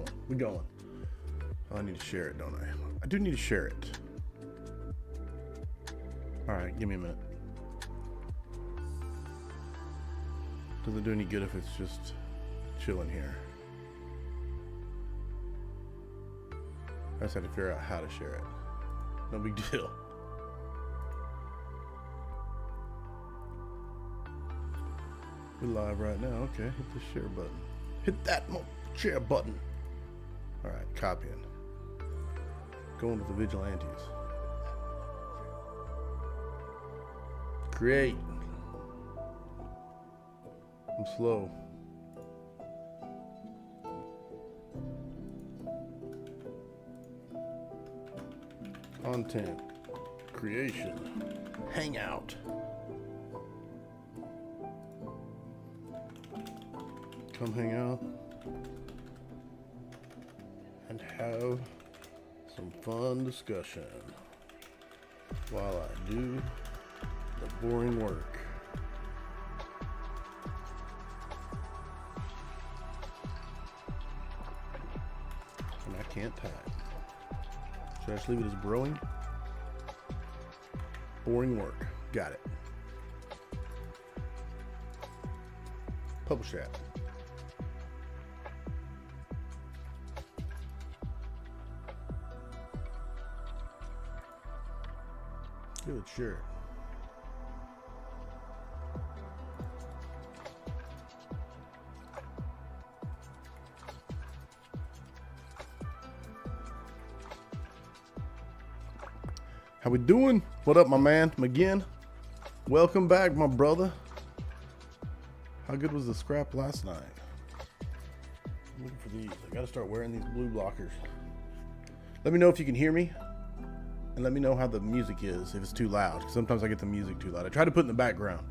going. We going. Oh, I need to share it, don't I? I do need to share it. All right, give me a minute. Doesn't do any good if it's just chilling here. I just had to figure out how to share it. No big deal. We're live right now. Okay, hit the share button. Hit that share button. All right, copying. Going with the vigilantes. Create. I'm slow. Content creation. Hangout. Come hang out and have some fun discussion while I do the boring work. And I can't type. Should I just leave it as broing? Boring work. Got it. Publish that. Good, sure. How we doing? What up, my man? McGinn? Welcome back, my brother. How good was the scrap last night? I'm looking for these. I gotta start wearing these blue blockers. Let me know if you can hear me. And let me know how the music is, if it's too loud. 'Cause sometimes I get the music too loud. I try to put it in the background.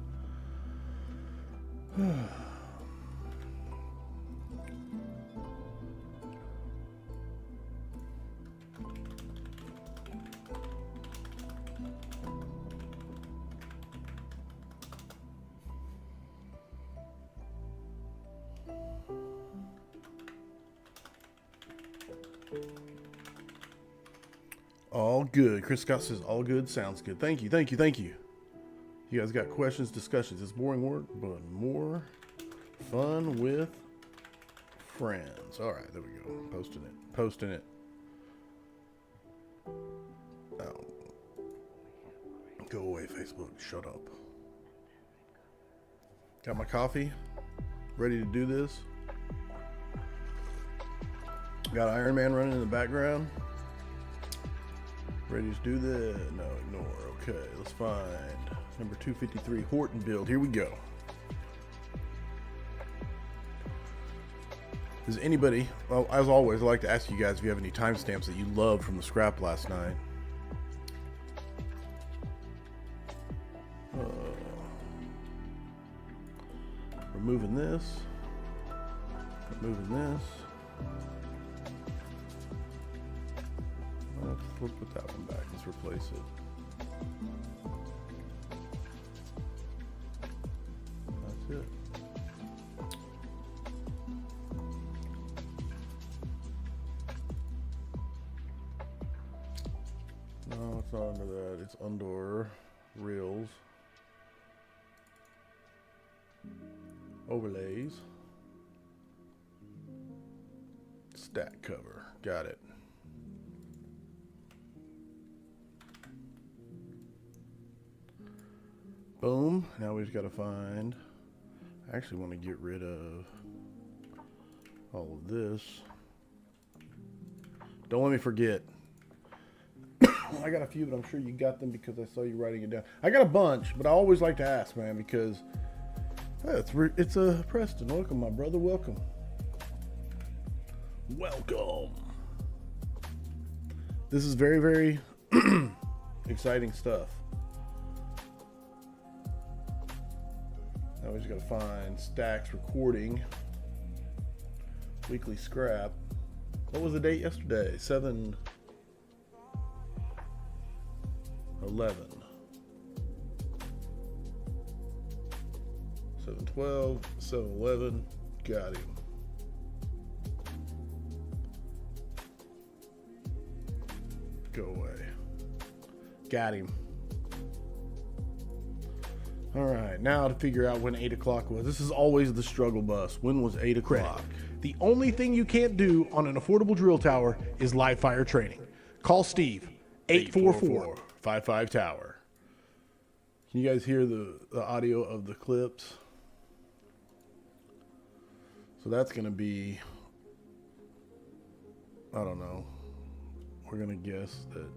All good. Chris Scott says all good. Sounds good. Thank you. Thank you. Thank you. You guys got questions, discussions. It's boring work, but more fun with friends. All right, there we go. Posting it. Posting it. Oh. Go away, Facebook. Shut up. Got my coffee. Ready to do this. Got Iron Man running in the background. Ready to do this? No, ignore. Okay, let's find number 253 Horton build. Here we go. Does anybody, well, as always, I like to ask you guys if you have any timestamps that you loved from the scrap last night. Removing this. Removing this. Let's put that one back. Let's replace it. That's it. No, it's not under that. It's under reels. Overlays. Stack cover. Got it. Boom. Now we've got to find. I actually want to get rid of all of this. Don't let me forget. I got a few, but I'm sure you got them because I saw you writing it down. I got a bunch, but I always like to ask, man, because it's a Preston. Welcome, my brother. Welcome. Welcome. This is very, very exciting stuff. Now we just got to find Stacks recording. Weekly scrap. What was the date yesterday? 7/11. 7/12, 7/11. Got him. Go away. Got him. All right, now to figure out when 8 o'clock was. This is always the struggle bus. When was 8 o'clock? The only thing you can't do on an affordable drill tower is live fire training. Call Steve, 844-55 Tower. Can you guys hear the audio of the clips? So that's going to be, I don't know. We're going to guess that.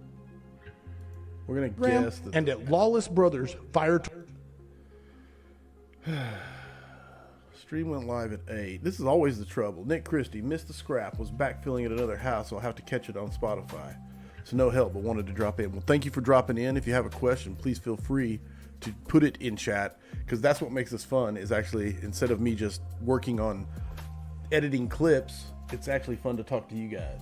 We're going to guess that. And at Lawless Brothers Fire. Stream went live at 8. This is always the trouble. Nick Christie missed the scrap, was backfilling at another house, so I'll have to catch it on Spotify. So no help, but wanted to drop in. Well, thank you for dropping in. If you have a question, please feel free to put it in chat, because that's what makes this fun, is actually, instead of me just working on editing clips, it's actually fun to talk to you guys.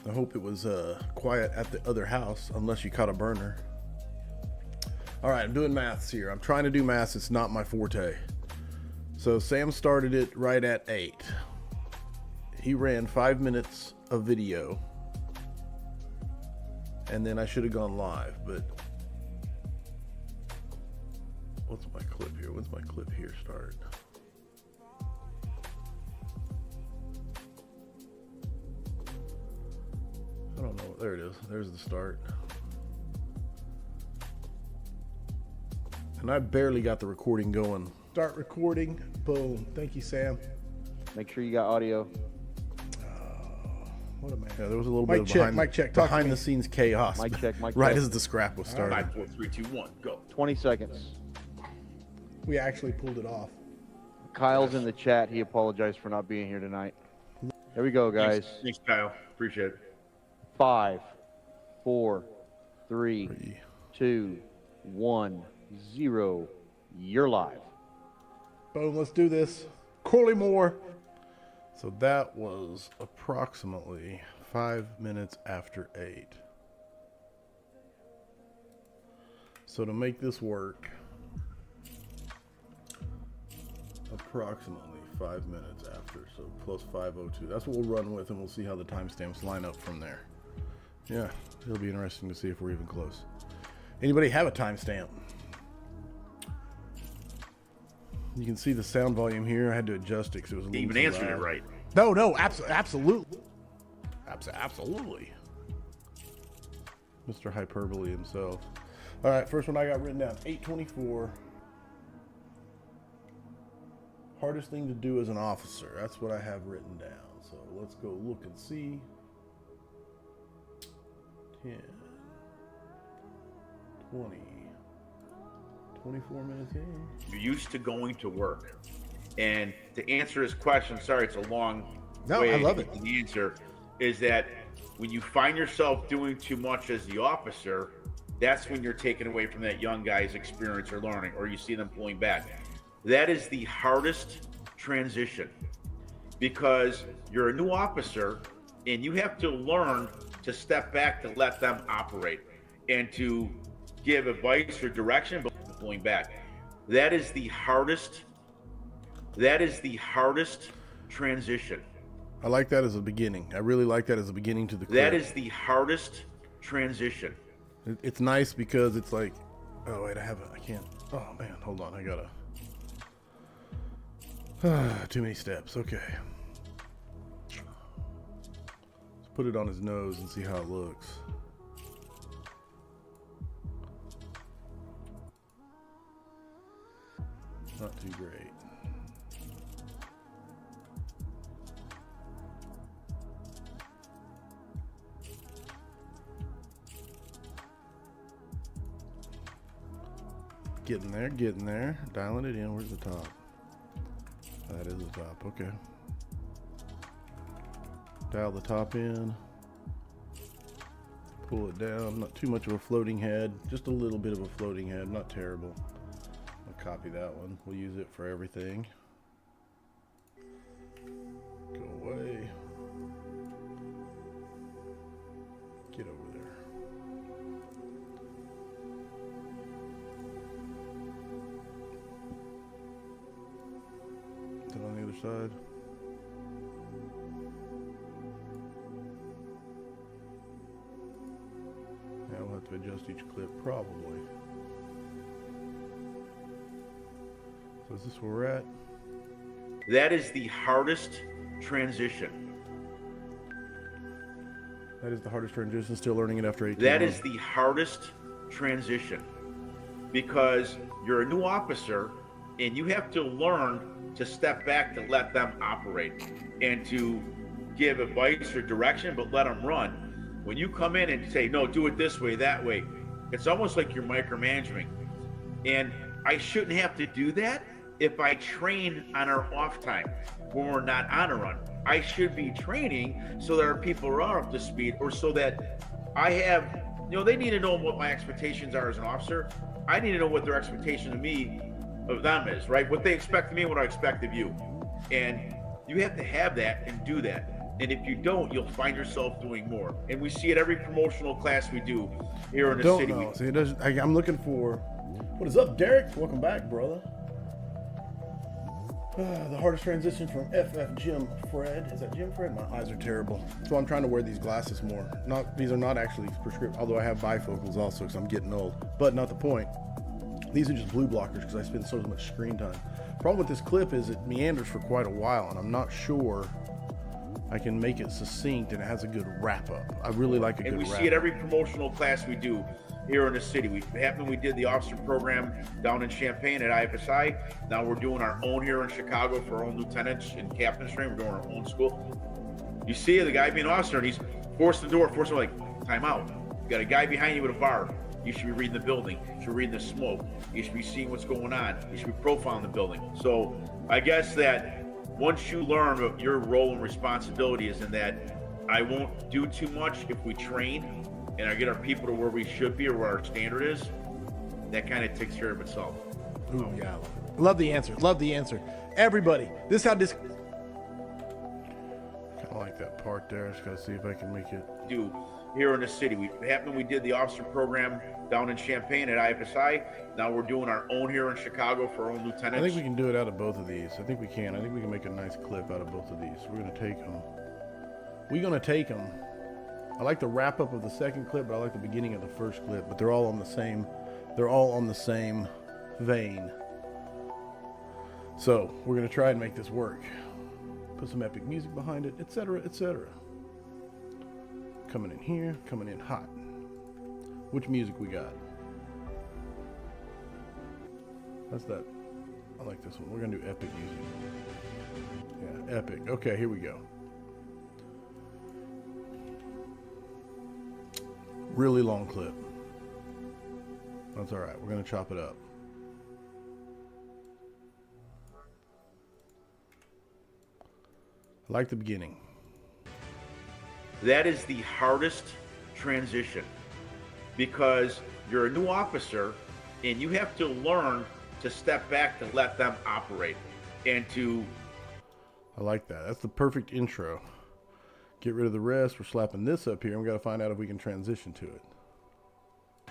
I hope it was quiet at the other house, unless you caught a burner. All right, I'm doing maths here. I'm trying to do maths. It's not my forte. So Sam started it right at 8. He ran 5 minutes of video. And then I should have gone live, but what's my clip here? When's my clip here start? I don't know. There it is. There's the start. And I barely got the recording going. Start recording. Boom. Thank you, Sam. Make sure you got audio. What a man. Yeah, there was a little bit of behind the scenes chaos. Mic check, mic right check. as the scrap was starting. 5, 4, 3, 2, 1, go. 20 seconds. We actually pulled it off. Kyle's in the chat. He apologized for not being here tonight. There we go, guys. Thanks, Kyle. Appreciate it. 5, 4, 3, 2, 1, 0. You're live. Boom, let's do this. Corley Moore. So that was approximately 5 minutes after 8. So to make this work, approximately 5 minutes after, so plus 5:02. That's what we'll run with, and we'll see how the timestamps line up from there. Yeah, it'll be interesting to see if we're even close. Anybody have a timestamp? You can see the sound volume here. I had to adjust it because it was a little Even too answered loud. it right. No, absolutely. Absolutely. Mr. Hyperbole himself. All right, first one I got written down, 824. Hardest thing to do as an officer. That's what I have written down. So let's go look and see. 10, 20, 24 minutes in. You're used to going to work. And to answer his question, sorry, it's a long way. I love it. The answer is that when you find yourself doing too much as the officer, that's when you're taken away from that young guy's experience or learning, or you see them pulling back. That is the hardest transition, because you're a new officer and you have to learn to step back to let them operate and to give advice or direction, but pulling back. That is the hardest transition. I like that as a beginning. I really like that as a beginning to the clip. That is the hardest transition. It's nice because it's like, oh wait, I can't. Oh man, hold on, I gotta. Too many steps. Okay. Let's put it on his nose and see how it looks. Not too great. Getting there. Dialing it in. Where's the top? That is the top. Okay. Dial the top in. Pull it down. Not too much of a floating head. Just a little bit of a floating head. Not terrible. I'll copy that one. We'll use it for everything. Go away. Get over there. side. Yeah, we'll have to adjust each clip probably. So is this where we're at? That is the hardest transition. That is the hardest transition, still learning it after 18 That months. is the hardest transition because you're a new officer and you have to learn to step back to let them operate and to give advice or direction, but let them run. When you come in and say, no, do it this way, that way, it's almost like you're micromanaging. And I shouldn't have to do that if I train on our off time when we're not on a run. I should be training so that our people are up to speed, or so that I have, they need to know what my expectations are as an officer. I need to know what their expectation of me, of them is, right? What they expect of me, what I expect of you. And you have to have that and do that. And if you don't, you'll find yourself doing more. And we see it every promotional class we do here in the city. Know. See, I'm looking for. What is up, Derek? Welcome back, brother. The hardest transition from FF Jim Fred. Is that Jim Fred? My eyes are terrible. So I'm trying to wear these glasses more. These are not actually prescriptive, although I have bifocals also because I'm getting old. But not the point. These are just blue blockers because I spend so much screen time. Problem with this clip is it meanders for quite a while, and I'm not sure I can make it succinct and it has a good wrap up. I really like a good wrap up. And we see it every promotional class we do here in the city. We did the officer program down in Champaign at IFSI. Now we're doing our own here in Chicago for our own lieutenants and captain's training. We're doing our own school. You see the guy being an officer and he's forcing like, time out. You got a guy behind you with a bar. You should be reading the building. You should be reading the smoke. You should be seeing what's going on. You should be profiling the building. So I guess that once you learn what your role and responsibility is in that, I won't do too much if we train and I get our people to where we should be or where our standard is, that kind of takes care of itself. Ooh, yeah. Love the answer. Love the answer. Everybody, this is how this. Kind of like that part there. I just gotta see if I can make it. Do here in the city. We did the officer program down in Champaign at IFSI. Now we're doing our own here in Chicago for our own lieutenants. I think we can do it out of both of these. I think we can. I think we can make a nice clip out of both of these. We're gonna take them. I like the wrap up of the second clip, but I like the beginning of the first clip. But they're all on the same. They're all on the same vein. So we're gonna try and make this work. Put some epic music behind it, etc., etc. Coming in here, coming in hot. Which music we got? That's that. I like this one. We're gonna do epic music. Yeah, epic. Okay, here we go. Really long clip. That's all right. We're gonna chop it up. I like the beginning. That is the hardest transition because you're a new officer and you have to learn to step back to let them operate and to. I like that. That's the perfect intro. Get rid of the rest. We're slapping this up here and we got to find out if we can transition to it.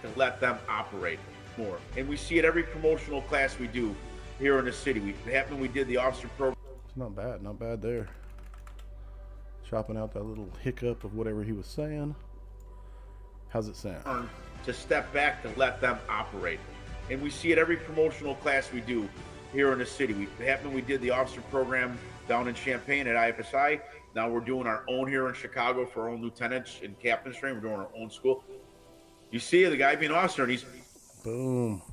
To let them operate more. And we see it every promotional class we do here in the city. We did the officer program. It's not bad there. Chopping out that little hiccup of whatever he was saying. How's it sound? To step back to let them operate. And we see it every promotional class we do here in the city. We did the officer program down in Champaign at IFSI. Now we're doing our own here in Chicago for our own lieutenants and captain's training. We're doing our own school. You see the guy being an officer and he's boom.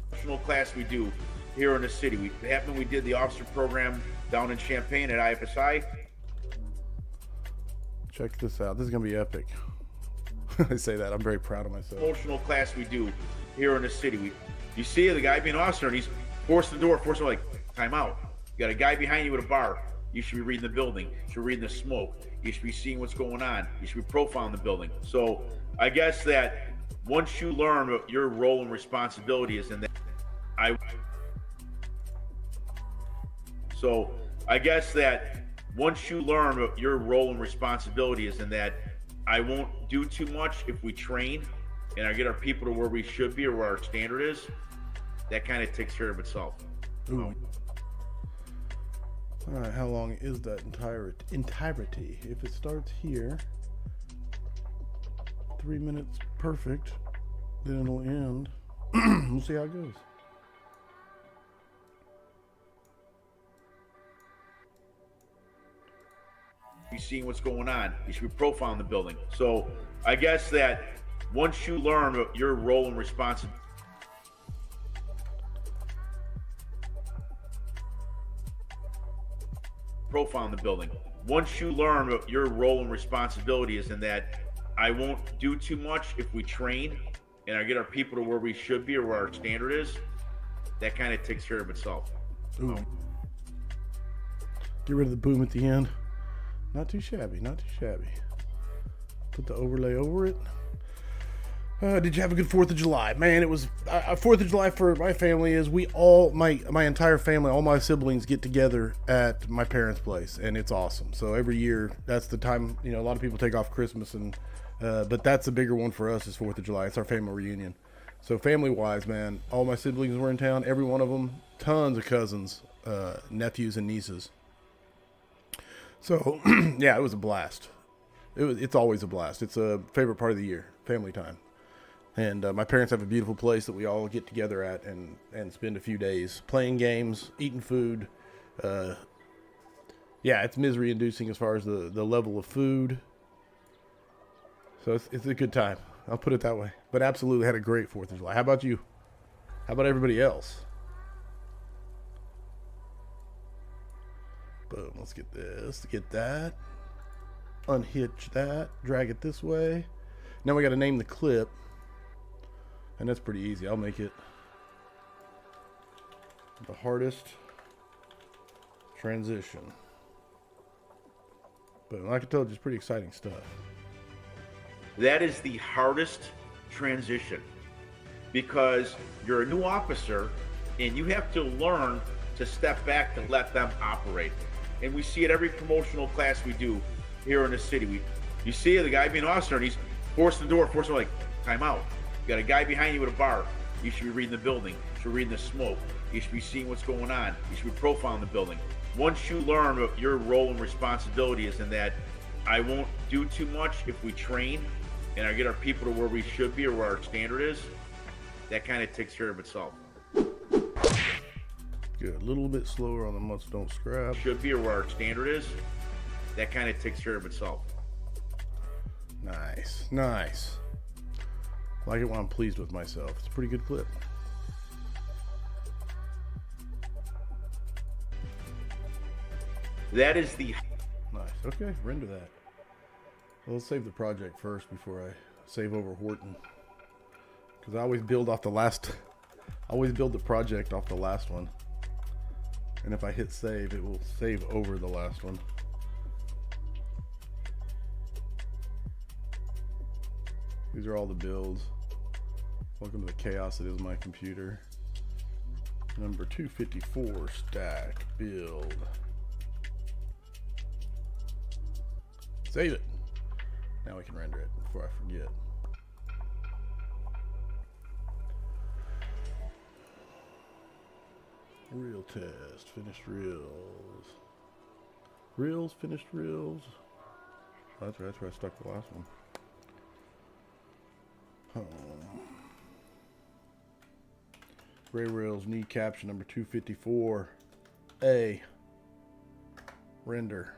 Promotional class we do here in the city. We did the officer program down in Champaign at IFSI. Check this out. This is gonna be epic. I say that. I'm very proud of myself. Promotional class we do here in the city. You see the guy being an officer and he's forcing like, time out. You got a guy behind you with a bar. You should be reading the building. You should be reading the smoke. You should be seeing what's going on. You should be profiling the building. So I guess that once you learn what your role and responsibility is in that, once you learn what your role and responsibility is in that, I won't do too much if we train and I get our people to where we should be or where our standard is. That kind of takes care of itself. Ooh. All right, how long is that entirety? If it starts here, 3 minutes, perfect. Then it'll end. We'll see how it goes. Be seeing what's going on. You should be profiling the building. So I guess that once you learn your role and responsibility, profiling the building. Once you learn what your role and responsibility is in that, I won't do too much if we train and I get our people to where we should be or where our standard is. That kind of takes care of itself. Ooh. Get rid of the boom at the end. Not too shabby, not too shabby. Put the overlay over it. Did you have a good 4th of July? Man, it was 4th of July for my family is my entire family, all my siblings get together at my parents' place, and it's awesome. So every year, that's the time, a lot of people take off Christmas, and but that's the bigger one for us is 4th of July. It's our family reunion. So family-wise, man, all my siblings were in town, every one of them, tons of cousins, nephews and nieces. So, yeah, it was a blast. It's always a blast. It's a favorite part of the year, family time. And my parents have a beautiful place that we all get together at and spend a few days playing games, eating food. Yeah, it's misery-inducing as far as the level of food. So it's a good time. I'll put it that way. But absolutely had a great 4th of July. How about you? How about everybody else? Boom, let's get this, get that, unhitch that, drag it this way. Now we got to name the clip, and that's pretty easy. I'll make it the hardest transition. But like I told you, it's pretty exciting stuff. That is the hardest transition because you're a new officer and you have to learn to step back to let them operate. And we see it every promotional class we do here in the city. You see the guy being an officer and he's forcing the door, forcing like, time out. You got a guy behind you with a bar. You should be reading the building. You should be reading the smoke. You should be seeing what's going on. You should be profiling the building. Once you learn what your role and responsibility is in that, I won't do too much if we train and I get our people to where we should be or where our standard is. That kind of takes care of itself. Good. A little bit slower on the must don't scrap. Should be or where our standard is. That kind of takes care of itself. Nice. Nice. Like it when I'm pleased with myself. It's a pretty good clip. That is the... Nice. Okay, render that. Well, let's save the project first before I save over Horton. Because I always build off the last... I always build the project off the last one. And if I hit save, it will save over the last one. These are all the builds. Welcome to the chaos that is my computer. Number 254 stack build. Save it. Now we can render it before I forget. Reel test, finished reels. Reels, finished reels. Oh, that's right, that's where I stuck the last one. Gray Rails need caption number 254. A. Render.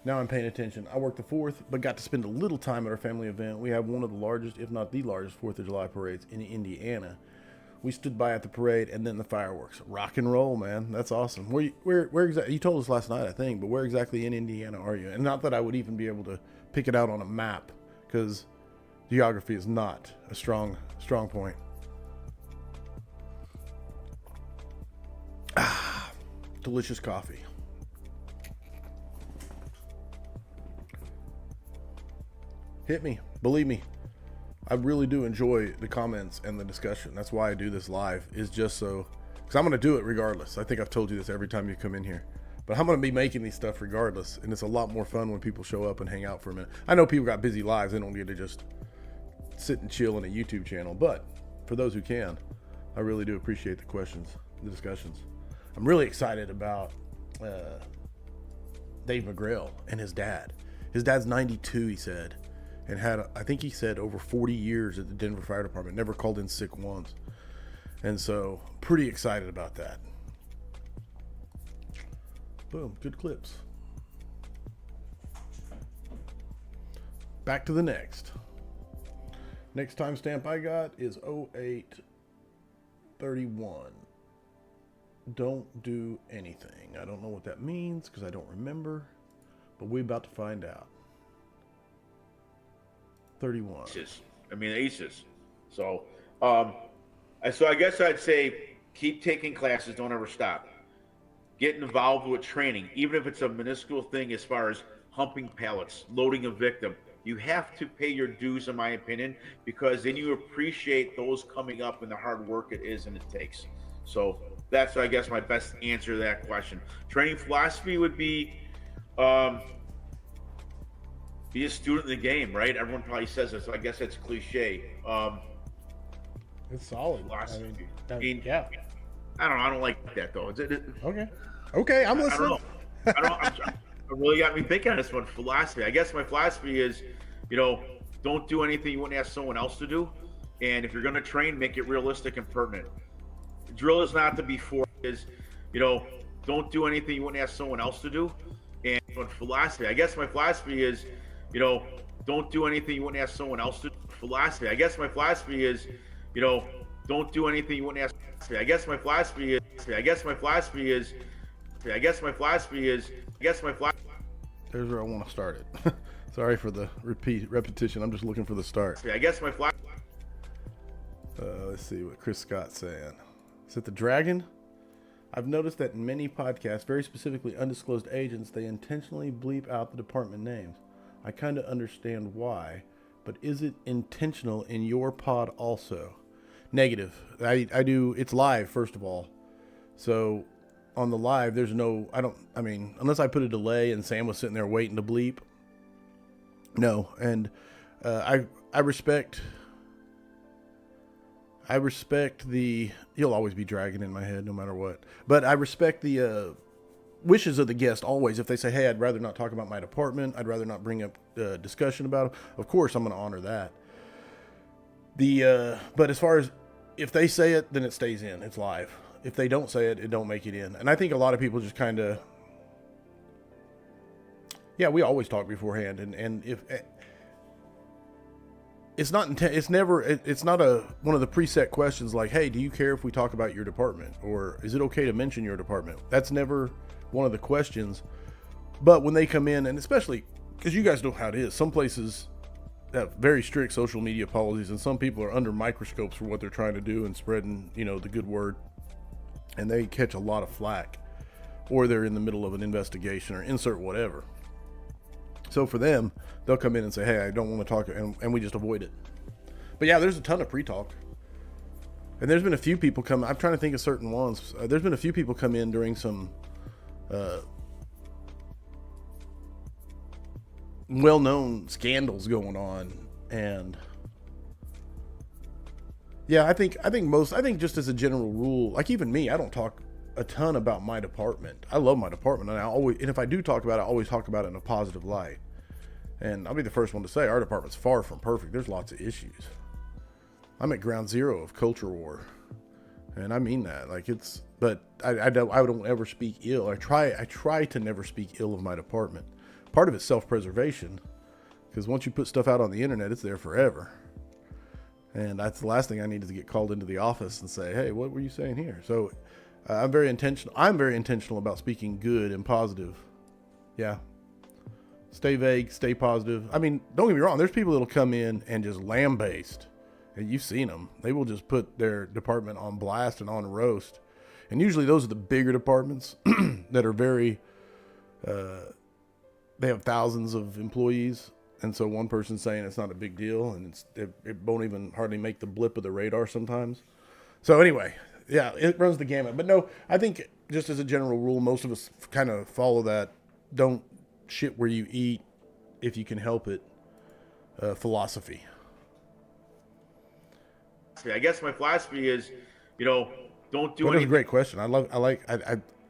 Now I'm paying attention. I worked the 4th, but got to spend a little time at our family event. We have one of the largest, if not the largest, 4th of July parades in Indiana. We stood by at the parade and then the fireworks. Rock and roll, man. That's awesome. Where exactly? You told us last night, I think, but where exactly in Indiana are you? And not that I would even be able to pick it out on a map, because geography is not a strong point. Ah, delicious coffee. Hit me. Believe me. I really do enjoy the comments and the discussion. That's why I do this live, is just so, because I'm going to do it regardless. I think I've told you this every time you come in here. But I'm going to be making these stuff regardless. And it's a lot more fun when people show up and hang out for a minute. I know people got busy lives. They don't get to just sit and chill in a YouTube channel. But for those who can, I really do appreciate the questions, the discussions. I'm really excited about Dave McGrail and his dad. His dad's 92, he said, and had, I think he said, over 40 years at the Denver Fire Department, never called in sick once. And so, pretty excited about that. Boom, good clips. Back to the next. Next timestamp I got is 0831. Don't do anything. I don't know what that means because I don't remember, but we're about to find out. 31. Aces. I mean, aces. So, I guess I'd say keep taking classes. Don't ever stop. Get involved with training, even if it's a minuscule thing as far as humping pallets, loading a victim. You have to pay your dues, in my opinion, because then you appreciate those coming up and the hard work it is and it takes. So that's, I guess, my best answer to that question. Training philosophy would be a student in the game, right? Everyone probably says this. So I guess that's cliche. It's solid. Philosophy. Yeah. I don't know. I don't like that, though. Okay, I'm listening. I don't know. It really got me thinking on this one. Philosophy. I guess my philosophy is, don't do anything you wouldn't ask someone else to do. And if you're going to train, make it realistic and pertinent. Drill is not to be forced. Is, don't do anything you wouldn't ask someone else to do. And philosophy. I guess my philosophy is, don't do anything you wouldn't ask someone else to do. Philosophy. I guess my philosophy is, don't do anything you wouldn't ask. I guess my philosophy is. There's where I want to start it. Sorry for the repetition. I'm just looking for the start. I guess my philosophy. Let's see what Chris Scott's saying. Is it the dragon? I've noticed that in many podcasts, very specifically undisclosed agents, they intentionally bleep out the department names. I kind of understand why, but is it intentional in your pod also? Negative. I do. It's live, first of all. So on the live, there's no, unless I put a delay and Sam was sitting there waiting to bleep. No. And I respect the, you'll always be dragging in my head no matter what, but I respect the wishes of the guest always. If they say, hey, I'd rather not talk about my department, I'd rather not bring up discussion about it, of course I'm going to honor that. But as far as if they say it, then it stays in. It's live. If they don't say it, it don't make it in. And I think a lot of people just kind of, we always talk beforehand. And if it's not, it's not one of the preset questions like, hey, do you care if we talk about your department? Or is it okay to mention your department? That's never one of the questions. But when they come in, and especially because you guys know how it is, some places have very strict social media policies, and some people are under microscopes for what they're trying to do and spreading, the good word. And they catch a lot of flack, or they're in the middle of an investigation or insert whatever. So for them, they'll come in and say, hey, I don't want to talk, and we just avoid it. But yeah, there's a ton of pre-talk. And there's been a few people come, I'm trying to think of certain ones. There's been a few people come in during some well-known scandals going on. And yeah, I think just as a general rule, like even me, I don't talk a ton about my department. I love my department, and if I do talk about it, I always talk about it in a positive light. And I'll be the first one to say our department's far from perfect. There's lots of issues. I'm at ground zero of culture war, and I mean that. But I don't ever speak ill. I try to never speak ill of my department. Part of it's self-preservation, because once you put stuff out on the internet, it's there forever. And that's the last thing I need is to get called into the office and say, hey, what were you saying here? So I'm very intentional about speaking good and positive. Yeah. Stay vague, stay positive. I mean, don't get me wrong. There's people that'll come in and just lambaste, and you've seen them. They will just put their department on blast and on roast. And usually those are the bigger departments that are very, they have thousands of employees. And so one person's saying it's not a big deal, and it won't even hardly make the blip of the radar sometimes. So anyway, yeah, it runs the gamut. But no, I think just as a general rule, most of us kind of follow that don't shit where you eat if you can help it philosophy. I guess my philosophy is, don't do That is a anything. great question.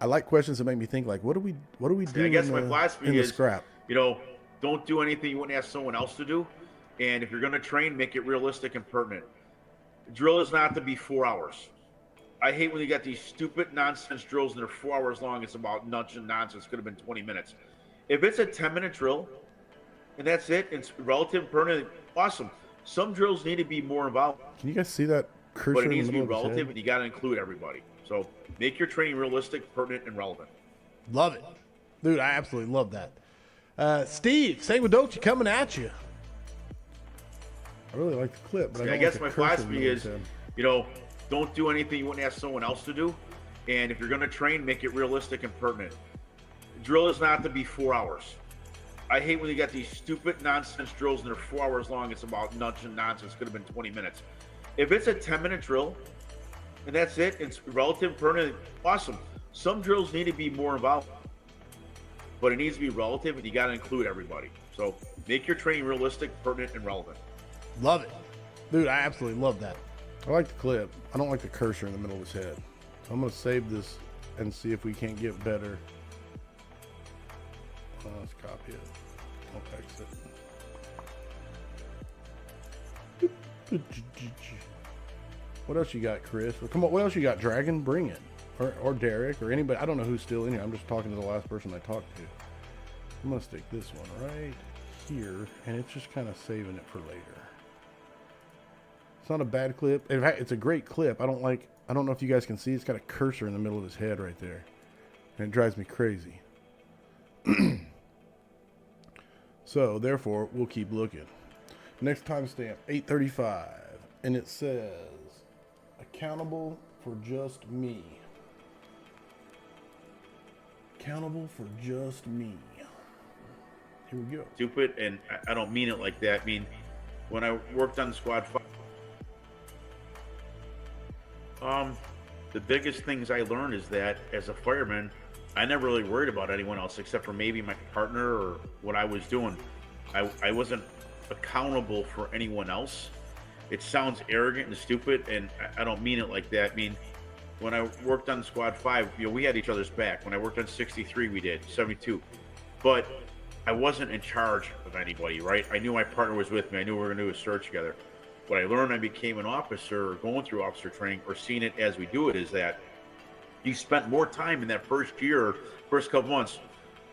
I like questions that make me think. Like, what do we do? I guess in my the, philosophy in the is, scrap? don't do anything you wouldn't ask someone else to do. And if you're going to train, make it realistic and pertinent. Drill is not to be 4 hours. I hate when you got these stupid nonsense drills and they're 4 hours long. It's about nonsense. Could have been 20 minutes. If it's a 10-minute drill and that's it, it's relative and pertinent, awesome. Some drills need to be more involved. Can you guys see that cursor? But it in needs the to be middle of his relative, head? and you got to include everybody. So make your training realistic, pertinent, and relevant. Love it. Dude, I absolutely love that. Steve, Sanguidochi coming at you. I really like the clip, but I don't guess like my the cursor in the philosophy middle of is, his head. don't do anything you wouldn't ask someone else to do. And if you're going to train, make it realistic and pertinent. Drill is not to be 4 hours. I hate when you got these stupid nonsense drills and they're 4 hours long. It's about nonsense. Could have been 20 minutes. If it's a 10-minute drill and that's it, it's relative, pertinent, awesome. Some drills need to be more involved, but it needs to be relative, and you got to include everybody. So make your training realistic, pertinent, and relevant. Love it. Dude, I absolutely love that. I like the clip. I don't like the cursor in the middle of his head. So I'm going to save this and see if we can't get better. Let's copy it. I'll exit. What else you got, Chris? Well, come on, what else you got, Dragon? Bring it. Or Derek, or anybody. I don't know who's still in here. I'm just talking to the last person I talked to. I'm going to stick this one right here, and it's just kind of saving it for later. It's not a bad clip. In fact, it's a great clip. I don't know if you guys can see. It's got a cursor in the middle of his head right there, and it drives me crazy. So, therefore, we'll keep looking. Next timestamp, 8:35, and it says, accountable for just me. Accountable for just me. Here we go. Stupid, and I don't mean it like that. I mean, when I worked on Squad 5, the biggest things I learned is that as a fireman, I never really worried about anyone else except for maybe my partner or what I was doing. I wasn't accountable for anyone else. It sounds arrogant and stupid, and I don't mean it like that. I mean, when I worked on Squad 5, we had each other's back. When I worked on 63, we did, 72. But I wasn't in charge of anybody, right? I knew my partner was with me. I knew we were going to do a search together. What I learned, I became an officer, or going through officer training, or seeing it as we do it, is that you spent more time in that first year, first couple months,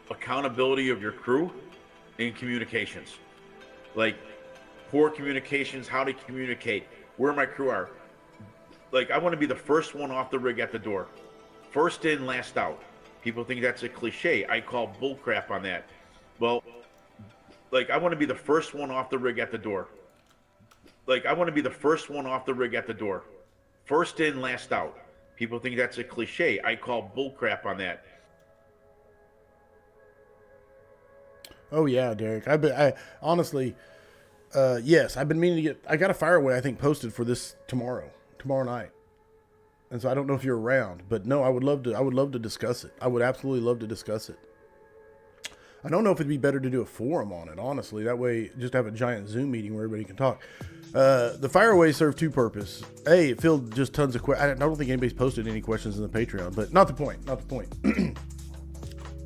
accountability of your crew and communications. Like, poor communications, how to communicate, where my crew are. Like, I want to be the first one off the rig at the door. First in, last out. People think that's a cliche. I call bullcrap on that. Well, like, I want to be the first one off the rig at the door. Like, I want to be the first one off the rig at the door. First in, last out. People think that's a cliche. I call bullcrap on that. Oh yeah, Derek. I honestly, yes, I've been meaning to get. I got a Fireway, I think, posted for this tomorrow night, and so I don't know if you're around, but no, I would love to. I would love to discuss it. I would absolutely love to discuss it. I don't know if it'd be better to do a forum on it, honestly. That way, just have a giant Zoom meeting where everybody can talk. The Fireway served two purposes. A, it filled just tons of questions. I don't think anybody's posted any questions in the Patreon, but not the point. Not the point.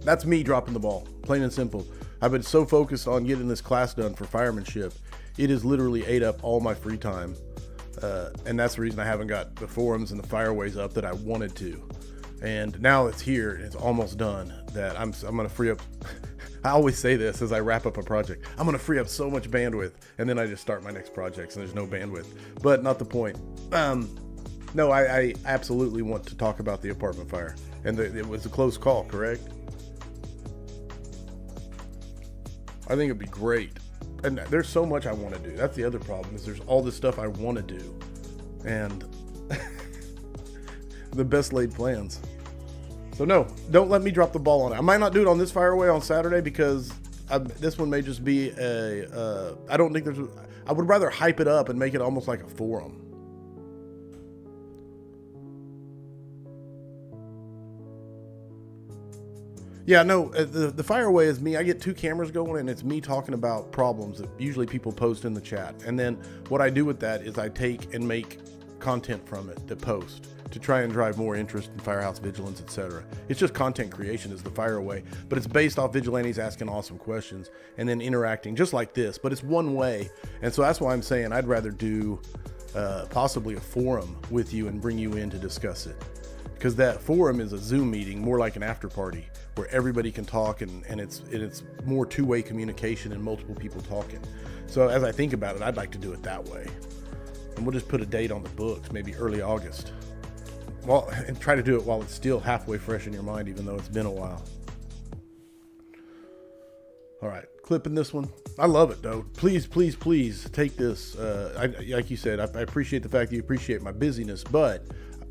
That's me dropping the ball, plain and simple. I've been so focused on getting this class done for firemanship, it has literally ate up all my free time. And that's the reason I haven't got the forums and the Fireways up that I wanted to. And now it's here and it's almost done, that I'm going to free up. I always say this as I wrap up a project. I'm going to free up so much bandwidth, and then I just start my next project, and there's no bandwidth. But not the point. No, I absolutely want to talk about the apartment fire. And it was a close call, correct? I think it'd be great. And there's so much I want to do. That's the other problem, is there's all this stuff I want to do. And the best laid plans. So no, don't let me drop the ball on it. I might not do it on this Fireway on Saturday because this one may just be I don't think I would rather hype it up and make it almost like a forum. Yeah, no, the Fireway is me. I get two cameras going and it's me talking about problems that usually people post in the chat. And then what I do with that is I take and make content from it to post. to try and drive more interest in firehouse vigilance, etc. It's just content creation is the fire away, but it's based off vigilantes asking awesome questions and then interacting just like this, but it's one way. And so that's why I'm saying I'd rather do possibly a forum with you and bring you in to discuss it, because that forum is a Zoom meeting, more like an after party where everybody can talk, and it's more two-way communication and multiple people talking. So as I think about it, I'd like to do it that way. And we'll just put a date on the books, maybe early August. Well, and try to do it while it's still halfway fresh in your mind, even though it's been a while. All right, clipping this one. I love it, though. Please, please, please take this. Like you said, I appreciate the fact that you appreciate my busyness, but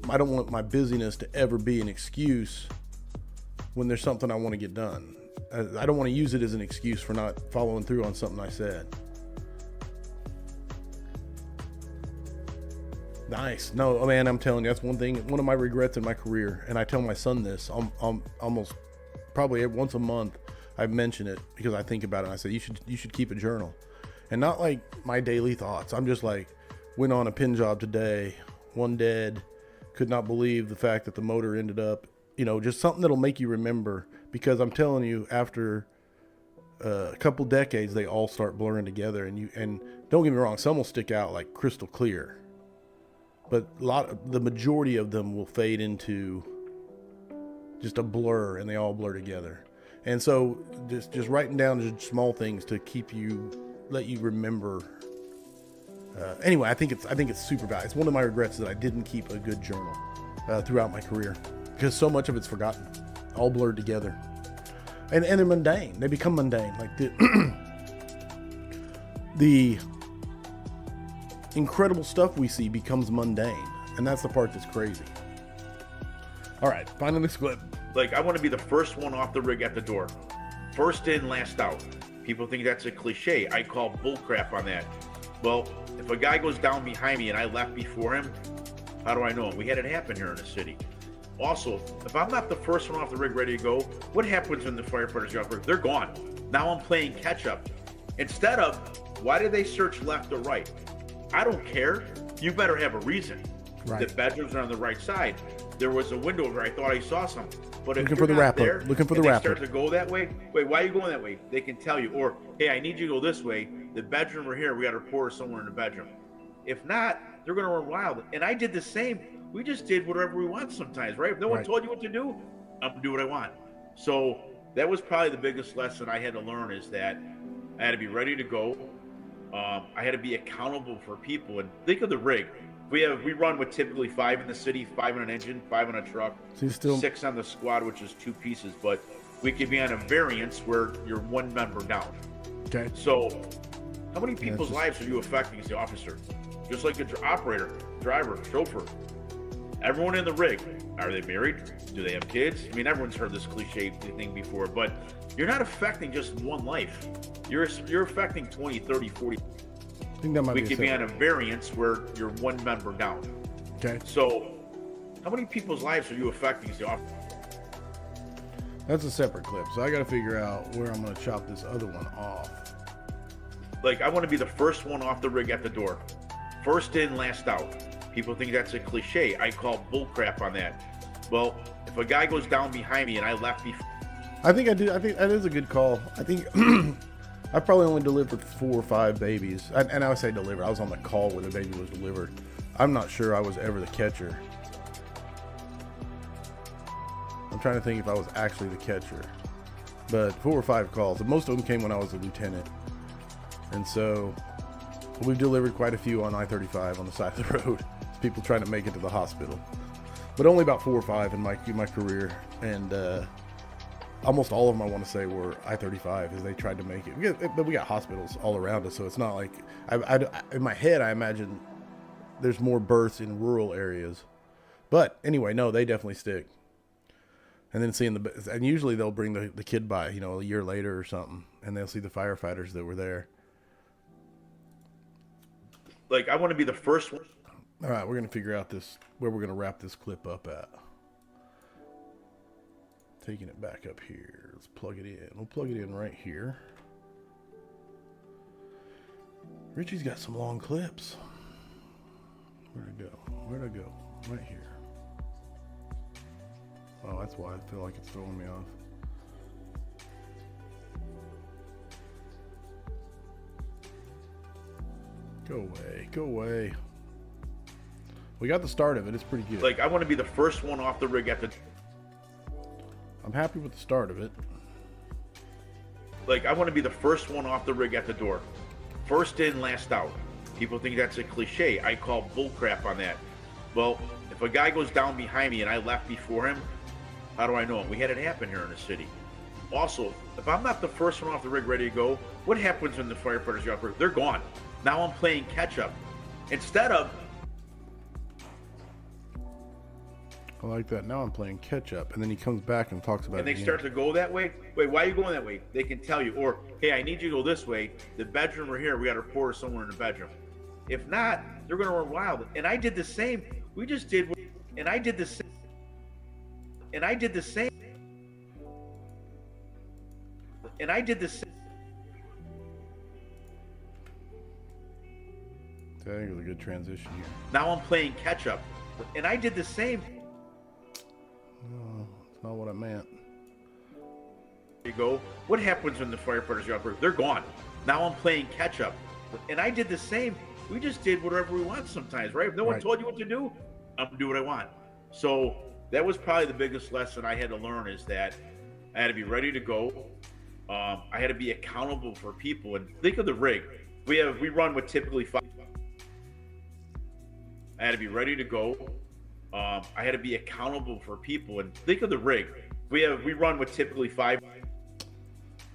I don't want my busyness to ever be an excuse when there's something I want to get done. I don't want to use it as an excuse for not following through on something I said. Nice. No, man, I'm telling you, that's one thing, one of my regrets in my career. And I tell my son this almost probably once a month. I mention it because I think about it. And I say, you should keep a journal, and not like my daily thoughts. I'm just like, went on a pin job today, one dead, could not believe the fact that the motor ended up, just something that'll make you remember, because I'm telling you, after a couple decades, they all start blurring together, and don't get me wrong, some will stick out like crystal clear. But the majority of them will fade into just a blur, and they all blur together. And so just writing down just small things to let you remember. Anyway, I think it's super valuable. It's one of my regrets that I didn't keep a good journal throughout my career, because so much of it's forgotten, all blurred together, and they're mundane. They become mundane. Like the incredible stuff we see becomes mundane, and that's the part that's crazy. All right, finding this clip. Like, I want to be the first one off the rig at the door. First in, last out. People think that's a cliche. I call bullcrap on that. Well, if a guy goes down behind me and I left before him, how do I know? We had it happen here in the city. Also, if I'm not the first one off the rig ready to go, what happens when the firefighters get off the rig? They're gone. Now I'm playing catch up. Instead of, why did they search left or right? I don't care. You better have a reason. Right. The bedrooms are on the right side. There was a window over. I thought I saw something. But if Looking you're for the not wrap-up. there, Looking for the and they wrap-up. start to go that way. Wait, why are you going that way? They can tell you. Or, hey, I need you to go this way. The bedroom over here. We got a reporter somewhere in the bedroom. If not, they're going to run wild. And I did the same. We just did whatever we want sometimes, right? If no one told you what to do, I'm going to do what I want. So that was probably the biggest lesson I had to learn, is that I had to be ready to go. I had to be accountable for people. And think of the rig. We run with typically 5 in the city, 5 in an engine, 5 in a truck, So 6 on the squad, which is 2 pieces. But we could be on a variance where you're 1 member down. Okay. So how many people's lives are you affecting as the officer? Just like the operator, driver, chauffeur. Everyone in the rig, are they married? Do they have kids? I mean, everyone's heard this cliche thing before, but you're not affecting just one life. You're affecting 20, 30, 40. I think that might We could be on a variance where you're 1 member down. Okay. So how many people's lives are you affecting as the officer? That's a separate clip, so I got to figure out where I'm going to chop this other one off. Like, I want to be the first one off the rig at the door. First in, last out. People think that's a cliche. I call bullcrap on that. Well, if a guy goes down behind me and I left before... I think I do. I think that is a good call. I think I probably only delivered 4 or 5 babies. And I would say delivered. I was on the call when the baby was delivered. I'm not sure I was ever the catcher. I'm trying to think if I was actually the catcher. But 4 or 5 calls. And most of them came when I was a lieutenant. And so we've delivered quite a few on I-35 on the side of the road. It's people trying to make it to the hospital. But only about 4 or 5 in my career. And almost all of them, I want to say, were I-35 as they tried to make it. But we got hospitals all around us, so it's not like... in my head, I imagine there's more births in rural areas. But anyway, no, they definitely stick. And then and usually they'll bring the kid by, a year later or something, and they'll see the firefighters that were there. Like, I want to be the first one. All right, we're going to figure out where we're going to wrap this clip up at. Taking it back up here. Let's plug it in. We'll plug it in right here. Richie's got some long clips. Where'd it go? Right here. That's why I feel like it's throwing me off. Go away. Go away. We got the start of it. It's pretty good. Like, I want to be the first one off the rig at the... I'm happy with the start of it. Like, I want to be the first one off the rig at the door. First in, last out. People think that's a cliche. I call bullcrap on that. Well, if a guy goes down behind me and I left before him, how do I know it? We had it happen here in the city. Also, if I'm not the first one off the rig ready to go, what happens when the firefighters get off the rig? They're gone. Now I'm playing catch up. Instead of... I like that. Now I'm playing catch up. And then he comes back and talks about and it they again. start to go that way. Wait, why are you going that way? They can tell you. Or, hey, I need you to go this way. The bedroom or here. We got a reporter somewhere in the bedroom. If not, they're going to run wild. And I did the same. We just did. And I did the same. And I did the same. And I did the same. I think it was a good transition here. Now I'm playing catch up. And I did the same. No, it's not what I meant. You go. What happens when the firefighters get off the rig? They're gone. Now I'm playing catch up. And I did the same. We just did whatever we want sometimes, right? If no one Right. told you what to do, I'm going to do what I want. So that was probably the biggest lesson I had to learn, is that I had to be ready to go. I had to be accountable for people. And think of the rig. We run with typically 5. I had to be ready to go. I had to be accountable for people. And think of the rig. We run with typically 5.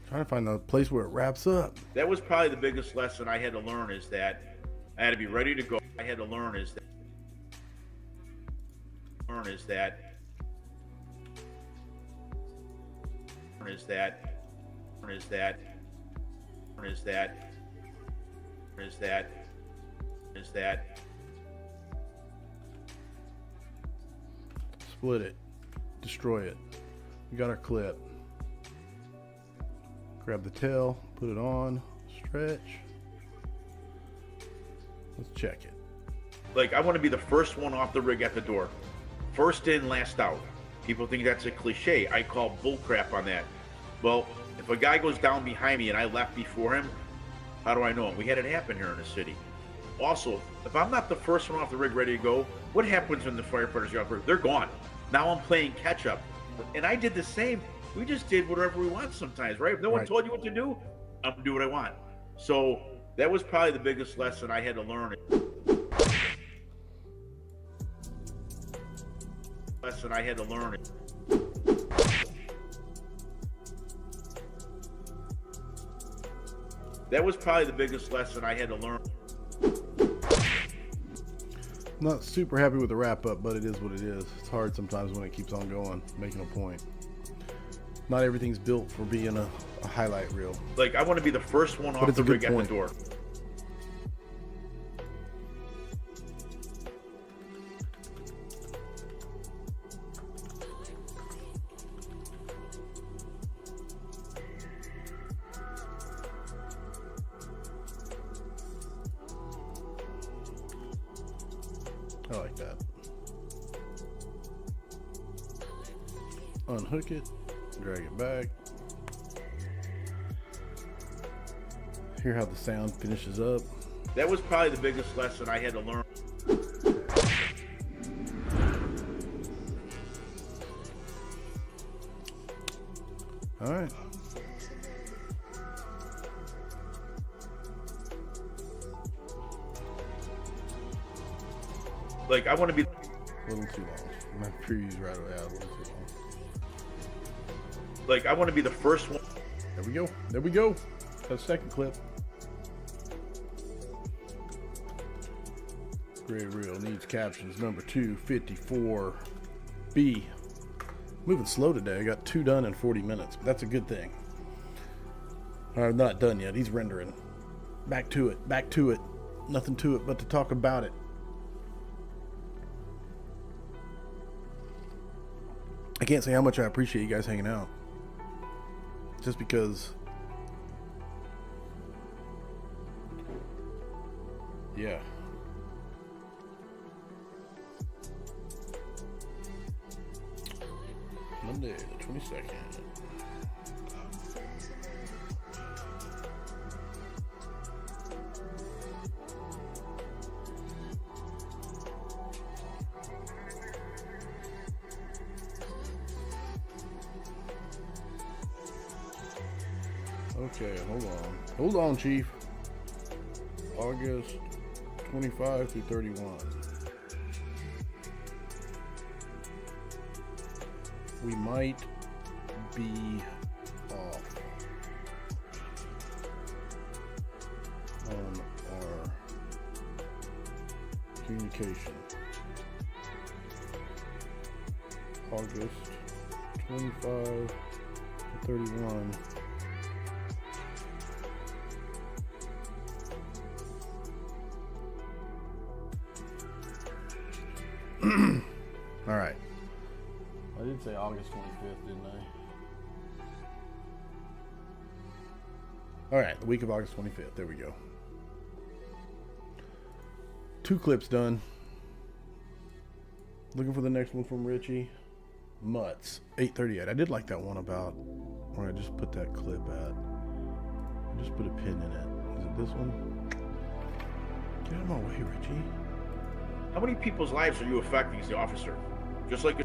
Trying to find the place where it wraps up. That was probably the biggest lesson I had to learn, is that I had to be ready to go. I had to learn is that is that is that is that is that is that is that Split it. Destroy it. We got our clip. Grab the tail, put it on, stretch. Let's check it. like, I want to be the first one off the rig at the door. First in, last out. People think that's a cliche. I call bullcrap on that. Well, if a guy goes down behind me and I left before him, how do I know it? We had it happen here in the city. Also, if I'm not the first one off the rig ready to go, what happens when the firefighters get off the rig? They're gone. Now I'm playing catch up. And I did the same. We just did whatever we want sometimes, right? If no one Right. told you what to do, I'm going to do what I want. So that was probably the biggest lesson I had to learn. Lesson I had to learn. That was probably the biggest lesson I had to learn. Not super happy with the wrap up, but it is what it is. It's hard sometimes when it keeps on going, making a point. Not everything's built for being a highlight reel. Like, I want to be the first one off it's the a good rig at the point. door. I like that. Unhook it, drag it back. Hear how the sound finishes up. That was probably the biggest lesson I had to learn. All right. Like, I want to be... A little too long. My previews right away out a little too long. Like, I want to be the first one. There we go. There we go. Got a second clip. Great reel needs captions. Number 254B. Moving slow today. I got 2 done in 40 minutes, but that's a good thing. I'm not done yet. He's rendering. Back to it. Back to it. Nothing to it but to talk about it. I can't say how much I appreciate you guys hanging out. Just because, yeah. Monday, the 22nd. Okay, hold on. Hold on, Chief. August 25 through 31. We might be off on our communication. August 25 to 31. All right. I did say August 25th, didn't I? All right, the week of August 25th. There we go. 2 clips done. Looking for the next one from Richie. Mutts, 838. I did like that one about where I just put that clip at. I just put a pin in it. Is it this one? Get out of my way, Richie. How many people's lives are you affecting as the officer? Just like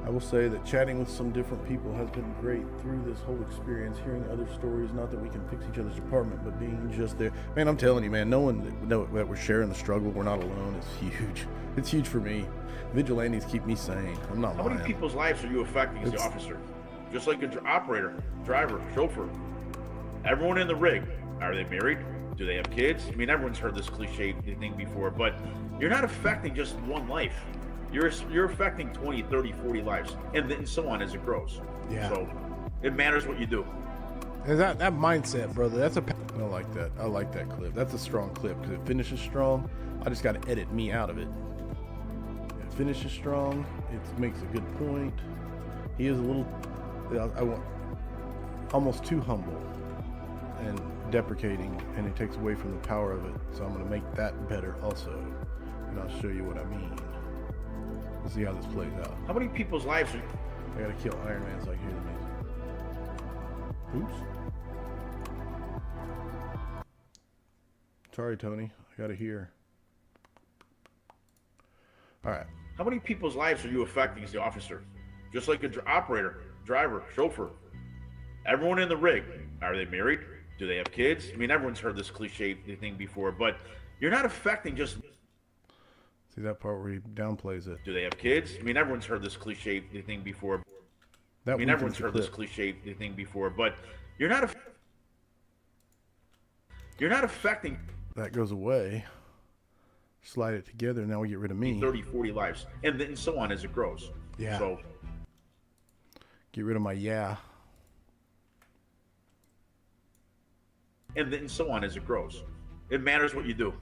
I will say that chatting with some different people has been great through this whole experience, hearing other stories, not that we can fix each other's department, but being just there. Man, I'm telling you, man, knowing that we're sharing the struggle, we're not alone, is huge. It's huge for me. Vigilantes keep me sane. I'm not How lying. many people's lives are you affecting as the officer? Just like an operator, driver, chauffeur. Everyone in the rig, are they married? Do they have kids? I mean, everyone's heard this cliche thing before, but you're not affecting just one life. You're affecting 20, 30, 40 lives, and so on as it grows. Yeah. So it matters what you do. And that mindset, brother, that's a... I like that. I like that clip. That's a strong clip because it finishes strong. I just got to edit me out of it. It finishes strong. It makes a good point. He is a little, I want, almost too humble and deprecating, and it takes away from the power of it. So I'm going to make that better also, and I'll show you what I mean. Let's see how this plays out. How many people's lives are I gotta kill Iron Man so I can hear the music. Oops. Sorry, Tony. I gotta hear. All right. How many people's lives are you affecting as the officer? Just like an operator, driver, chauffeur. Everyone in the rig, are they married? Do they have kids? I mean, everyone's heard this cliche thing before, but you're not affecting just... See that part where he downplays it. Do they have kids? I mean, everyone's heard this cliche thing before. That I mean, weakens everyone's the heard clip. this cliche thing before, but you're not affecting That goes away. Slide it together. Now we get rid of me. 30, 40 lives, and so on as it grows. Yeah. So Get rid of my yeah. and so on as it grows. It matters what you do.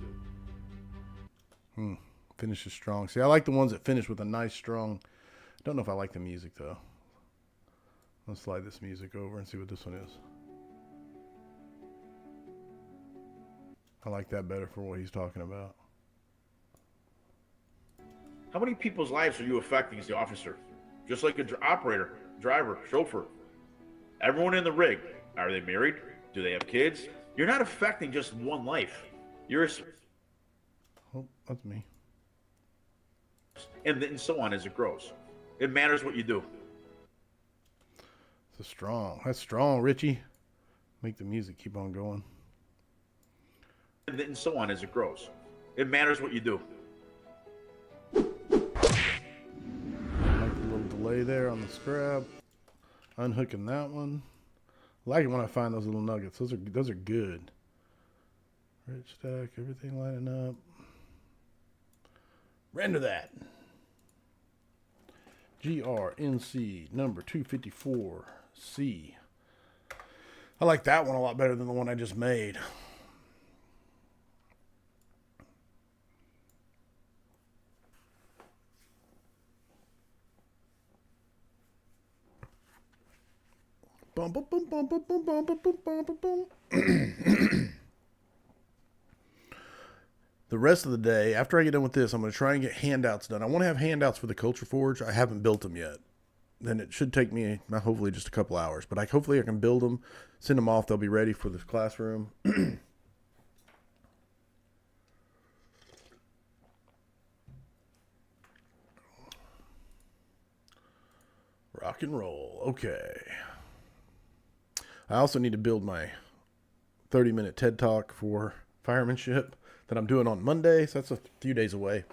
Finishes strong. See, I like the ones that finish with a nice strong. I don't know if I like the music though. Let's slide this music over and see what this one is. I like that better for what he's talking about. How many people's lives are you affecting as the officer? Just like an operator, driver, chauffeur. Everyone in the rig, are they married? Do they have kids? You're not affecting just one life. Oh, that's me. And so on as it grows. It matters what you do. It's a strong. That's strong, Richie. Make the music keep on going. And so on as it grows. It matters what you do. Like a little delay there on the scrap. Unhooking that one. I like it when I find those little nuggets. Those are good. Rich stack, everything lining up. Render that. GRNC number 254C. I like that one a lot better than the one I just made. Bum, bum, bum, bum, bum, bum, bum, bum, bum, bum, bum. The rest of the day, after I get done with this, I'm going to try and get handouts done. I want to have handouts for the Culture Forge. I haven't built them yet. then it should take me hopefully just a couple hours. But hopefully I can build them, send them off. They'll be ready for this classroom. Rock and roll. Okay. I also need to build my 30-minute TED Talk for firemanship that I'm doing on Monday. So that's a few days away.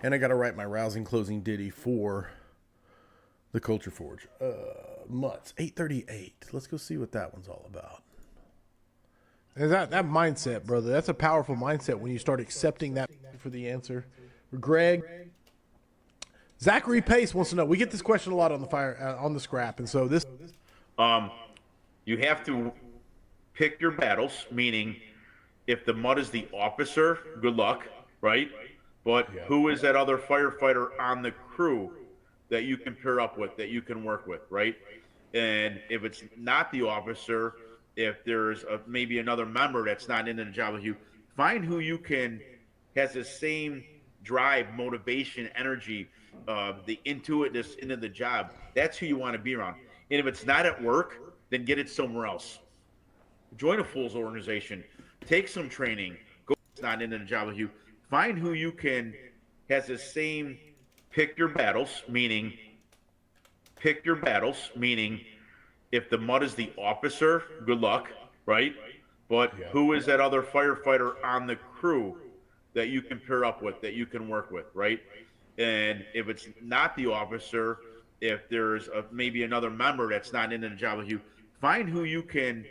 And I got to write my rousing closing ditty for the Culture Forge. Mutts, 838. Let's go see what that one's all about. And that mindset, brother, that's a powerful mindset when you start accepting that for the answer. Greg, Zachary Pace wants to know. We get this question a lot on the scrap, and so this. You have to pick your battles, meaning if the mud is the officer, good luck, right? But who is that other firefighter on the crew that you can pair up with, that you can work with, right? And if it's not the officer, if there's maybe another member that's not in the job with you, find who you can, has the same drive, motivation, energy, the intuitiveness into the job. That's who you want to be around. And if it's not at work, then get it somewhere else. Join a Fools organization. Take some training. Go, it's not in the job with you. Find who you can, has the same, pick your battles, meaning if the mud is the officer, good luck, right? But who is that other firefighter on the crew that you can pair up with, that you can work with, right? And if it's not the officer, if there's maybe another member that's not in the job with you, find who you can,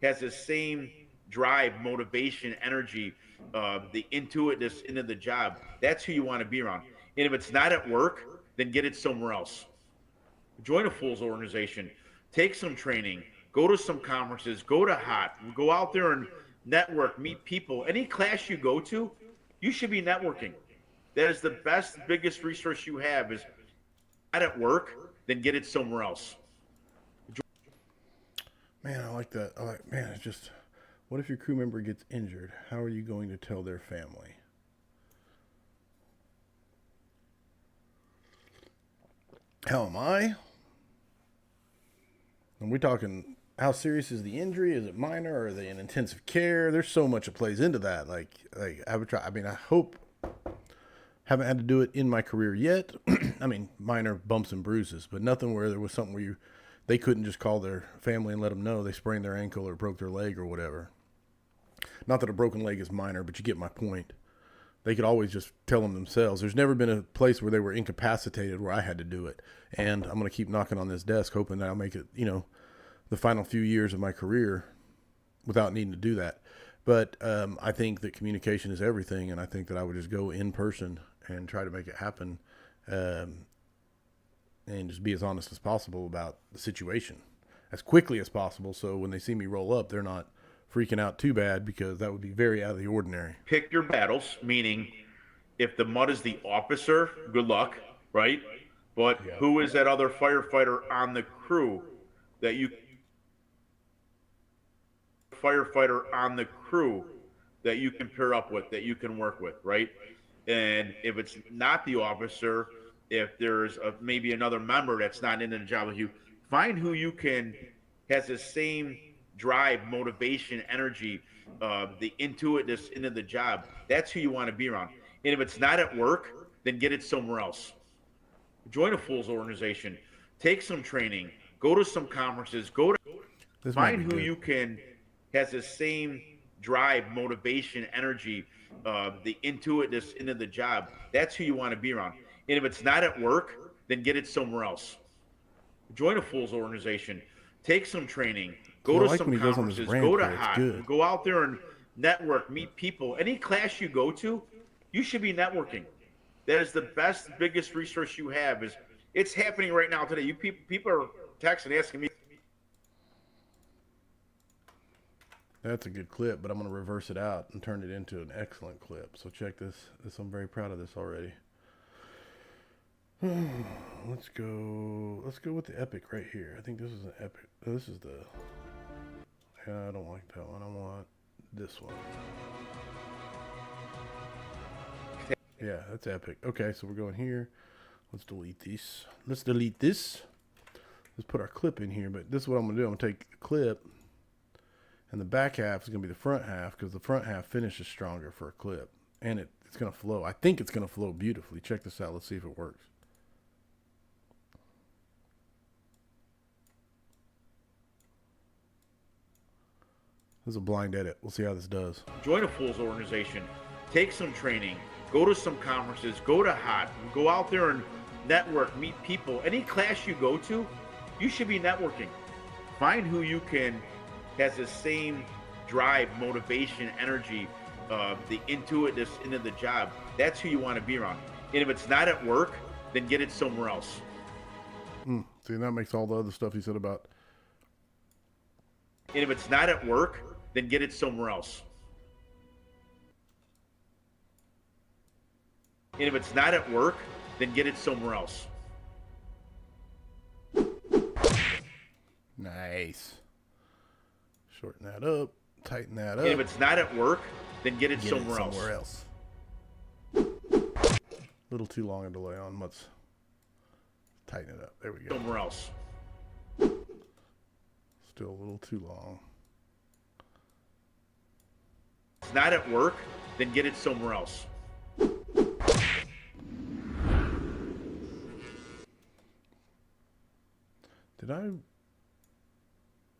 has the same drive, motivation, energy, the intuitiveness into the job. That's who you want to be around. And if it's not at work, then get it somewhere else. Join a Fools organization. Take some training. Go to some conferences. Go to HOT. Go out there and network, meet people. Any class you go to, you should be networking. That is the best, biggest resource you have. Is not at work, then get it somewhere else. Man, I like that. Man, it's just, what if your crew member gets injured? How are you going to tell their family? How am I? And we're talking, how serious is the injury? Is it minor? Or are they in intensive care? There's so much that plays into that. Like I would try. I mean, I hope, haven't had to do it in my career yet. I mean, minor bumps and bruises, but nothing where there was something where they couldn't just call their family and let them know they sprained their ankle or broke their leg or whatever. Not that a broken leg is minor, but you get my point. They could always just tell them themselves. There's never been a place where they were incapacitated where I had to do it. And I'm going to keep knocking on this desk, hoping that I'll make it, the final few years of my career without needing to do that. But I think that communication is everything, and I think that I would just go in person and try to make it happen, and just be as honest as possible about the situation as quickly as possible. So when they see me roll up, they're not freaking out too bad, because that would be very out of the ordinary. Pick your battles, meaning if the mud is the officer, good luck, right? But who is that other firefighter on the crew that you can pair up with, that you can work with, right? And if it's not the officer, if there's maybe another member that's not in the job with you, find who you can, has the same drive, motivation, energy, the intuitiveness into the job. That's who you want to be around. And if it's not at work, then get it somewhere else. Join a Fools organization. Take some training. Go to some conferences. Find who you can, has the same drive, motivation, energy, the intuitiveness into the job. That's who you want to be around. And if it's not at work, then get it somewhere else. Join a Fools organization. Take some training. Go to some conferences. Go to HOT. Go out there and network, meet people. Any class you go to, you should be networking. That is the best, biggest resource you have. It's happening right now today. You people are texting, asking me. That's a good clip, but I'm going to reverse it out and turn it into an excellent clip. So check this. I'm very proud of this already. Let's go with the epic right here. I think this is an epic. This is the, I don't like that one. I want this one. Yeah, that's epic. Okay, so we're going here. Let's delete these. Let's delete this. Let's put our clip in here. But this is what I'm going to do. I'm going to take the clip, and the back half is going to be the front half because the front half finishes stronger for a clip. And it's going to flow. I think it's going to flow beautifully. Check this out. Let's see if it works. This is a blind edit. We'll see how this does. Join a Fools organization. Take some training. Go to some conferences. Go to HOT. Go out there and network. Meet people. Any class you go to, you should be networking. Find who you can has the same drive, motivation, energy, the intuitiveness into the job. That's who you want to be around. And if it's not at work, then get it somewhere else. See, that makes all the other stuff he said about. And if it's not at work, then get it somewhere else. And if it's not at work, then get it somewhere else. Nice. Shorten that up. Tighten that up. And if it's not at work, then get it somewhere else. Little too long a delay on. Let's tighten it up. There we go. Somewhere else. Still a little too long. If it's not at work, then get it somewhere else. Did I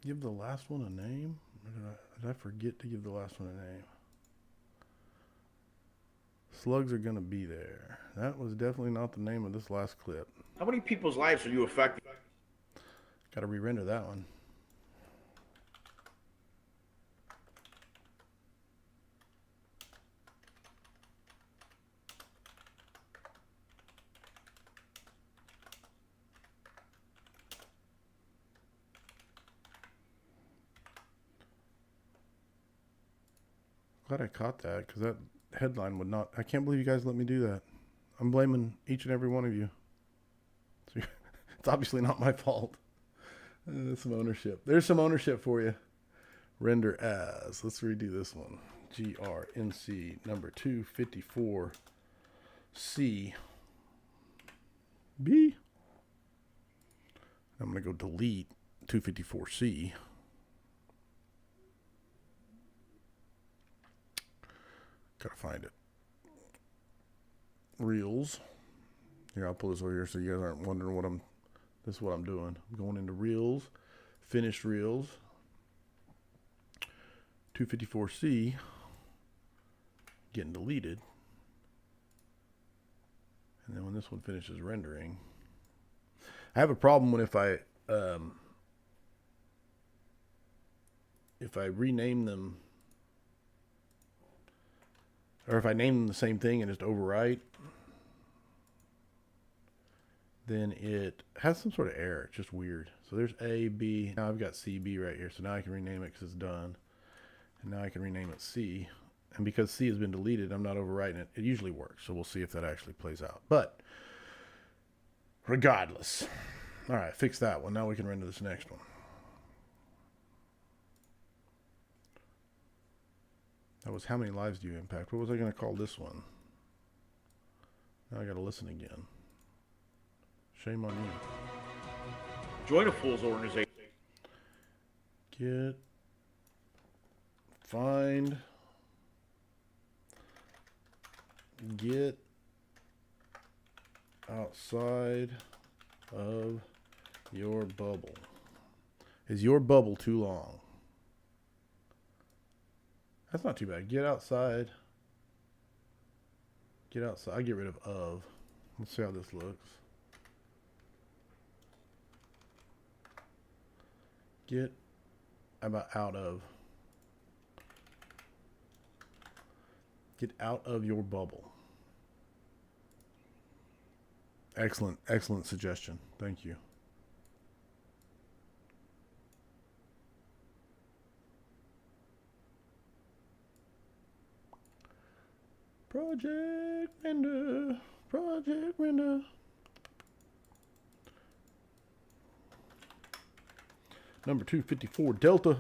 give the last one a name? Or did I forget to give the last one a name? Slugs are going to be there. That was definitely not the name of this last clip. How many people's lives are you affecting? Got to re-render that one. Glad I caught that because that headline would not. I can't believe you guys let me do that. I'm blaming each and every one of you. It's obviously not my fault. Some ownership. There's some ownership for you. Render as. Let's redo this one. GRNC number 254C B. I'm going to go delete 254C. Gotta find it. Reels. Here, I'll pull this over here so you guys aren't wondering this is what I'm doing. I'm going into Reels, finished Reels, 254C, getting deleted. And then when this one finishes rendering, I have a problem when if I rename them, or if I name them the same thing and just overwrite, then it has some sort of error. It's just weird. So there's A, B. Now I've got CB right here. So now I can rename it because it's done. And now I can rename it C. And because C has been deleted, I'm not overwriting it. It usually works. So we'll see if that actually plays out. But regardless. All right, fix that one. Now we can render this next one. That was how many lives do you impact? What was I going to call this one? Now I got to listen again. Shame on you. Join a Fools organization. Get outside of your bubble. Is your bubble too long? That's not too bad. Get outside. Get outside. I get rid of. Let's see how this looks. Get about out of. Get out of your bubble. Excellent, excellent suggestion. Thank you. Project Render. Project Render. Number 254, Delta.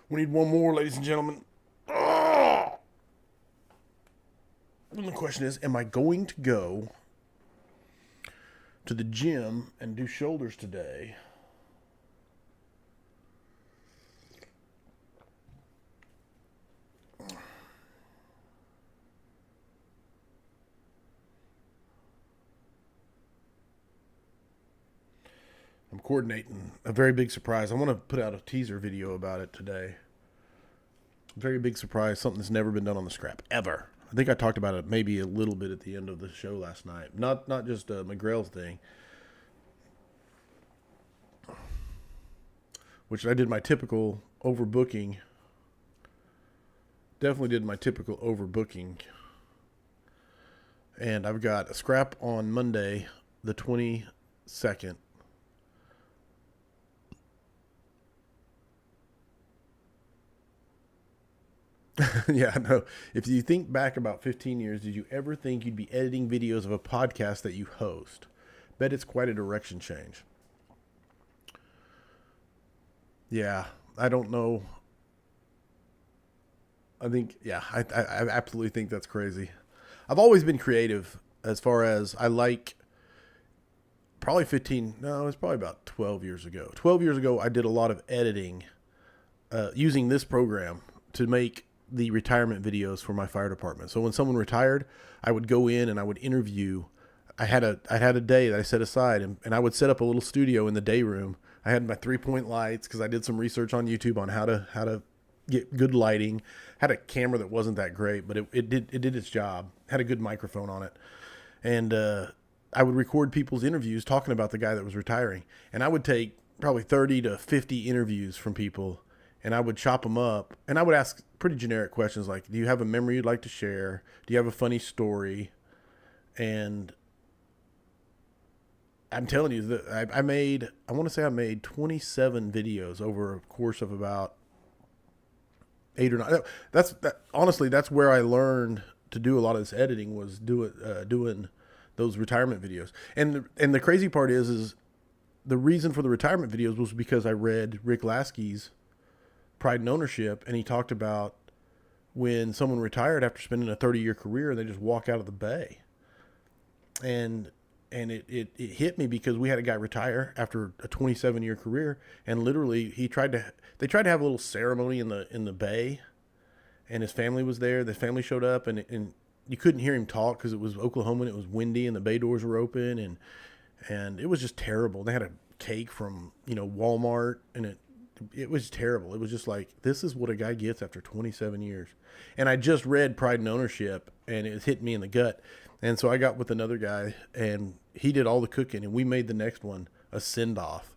We need one more, ladies and gentlemen. Oh! And the question is, am I going to go to the gym and do shoulders today. I'm coordinating a very big surprise. I want to put out a teaser video about it today. Very big surprise, something that's never been done on the scrap, ever. I think I talked about it maybe a little bit at the end of the show last night. Not just McGrail's thing, which I did my typical overbooking. Definitely did my typical overbooking. And I've got a scrap on Monday, the 22nd. Yeah, no. If you think back about 15 years, did you ever think you'd be editing videos of a podcast that you host? Bet it's quite a direction change. Yeah, I don't know. I think, yeah, I absolutely think that's crazy. I've always been creative as far as I like probably 15, no, it's probably about 12 years ago. 12 years ago, I did a lot of editing using this program to make the retirement videos for my fire department. So when someone retired, I would go in and I would interview. I had a day that I set aside, and I would set up a little studio in the day room. I had my 3-point lights because I did some research on YouTube on how to get good lighting. Had a camera that wasn't that great, but it did its job. Had a good microphone on it, and I would record people's interviews talking about the guy that was retiring, and I would take probably 30 to 50 interviews from people, and I would chop them up, and I would ask pretty generic questions like, do you have a memory you'd like to share? Do you have a funny story? And I'm telling you that I want to say I made 27 videos over a course of about 8 or 9. Honestly, that's where I learned to do a lot of this editing, was doing those retirement videos. And the crazy part is the reason for the retirement videos was because I read Rick Lasky's Pride and Ownership, and he talked about when someone retired after spending a 30-year career and they just walk out of the bay. And it hit me because we had a guy retire after a 27-year career, and literally they tried to have a little ceremony in the bay, and his family was there. The family showed up, and you couldn't hear him talk because it was Oklahoma and it was windy and the bay doors were open, and it was just terrible. They had a cake from Walmart, and it was terrible. It was just like, this is what a guy gets after 27 years. And I just read Pride and Ownership, and it hit me in the gut. And so I got with another guy, and he did all the cooking, and we made the next one a send-off.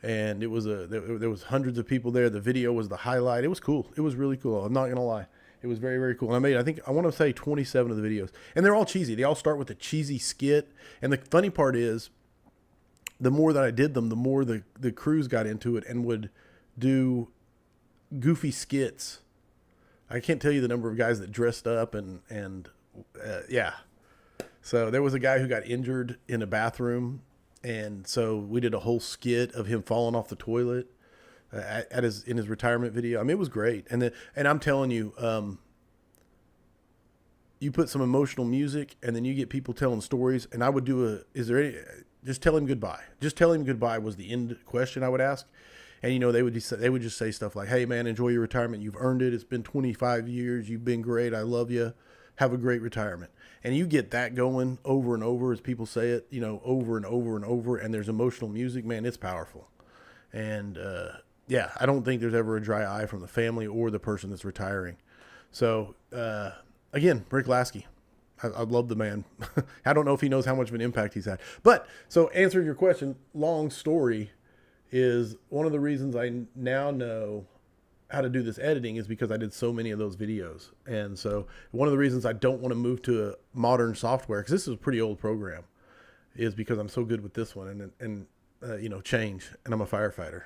And it was there was hundreds of people there. The video was the highlight. It was cool. It was really cool. I'm not going to lie. It was very, very cool. And I want to say 27 of the videos. And they're all cheesy. They all start with a cheesy skit. And the funny part is, the more that I did them, the more the crews got into it and would do goofy skits. I can't tell you the number of guys that dressed up and yeah. So there was a guy who got injured in a bathroom, and so we did a whole skit of him falling off the toilet in his retirement video. I mean, it was great. And I'm telling you, you put some emotional music, and then you get people telling stories. And I would do just tell him goodbye. Just tell him goodbye was the end question I would ask. And, they would just say stuff like, hey, man, enjoy your retirement. You've earned it. It's been 25 years. You've been great. I love you. Have a great retirement. And you get that going over and over as people say it, over and over and over. And there's emotional music. Man, it's powerful. And, yeah, I don't think there's ever a dry eye from the family or the person that's retiring. So, again, Rick Lasky. I love the man. I don't know if he knows how much of an impact he's had. But, so answering your question, long story, is one of the reasons I now know how to do this editing is because I did so many of those videos. And so one of the reasons I don't want to move to a modern software, because this is a pretty old program, is because I'm so good with this one and change, and I'm a firefighter.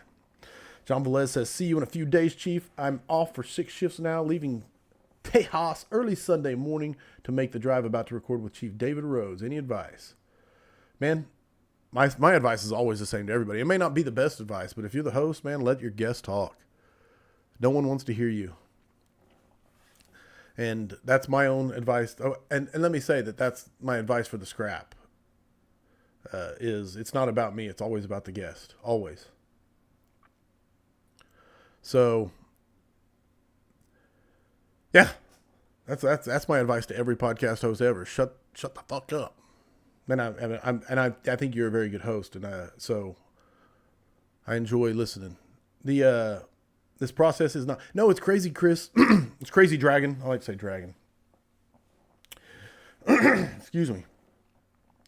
John Velez says, see you in a few days, Chief. I'm off for 6 shifts now, leaving Tejas early Sunday morning to make the drive, about to record with Chief David Rhodes. Any advice? Man, my advice is always the same to everybody. It may not be the best advice, but if you're the host, man, let your guests talk. No one wants to hear you. And that's my own advice. Oh, and let me say that's my advice for the scrap. is it's not about me. It's always about the guest. Always. So, yeah, that's my advice to every podcast host ever. Shut the fuck up. And I think you're a very good host, and so I enjoy listening. This process is not. No, it's crazy, Chris. It's crazy, Dragon. I like to say Dragon. Excuse me.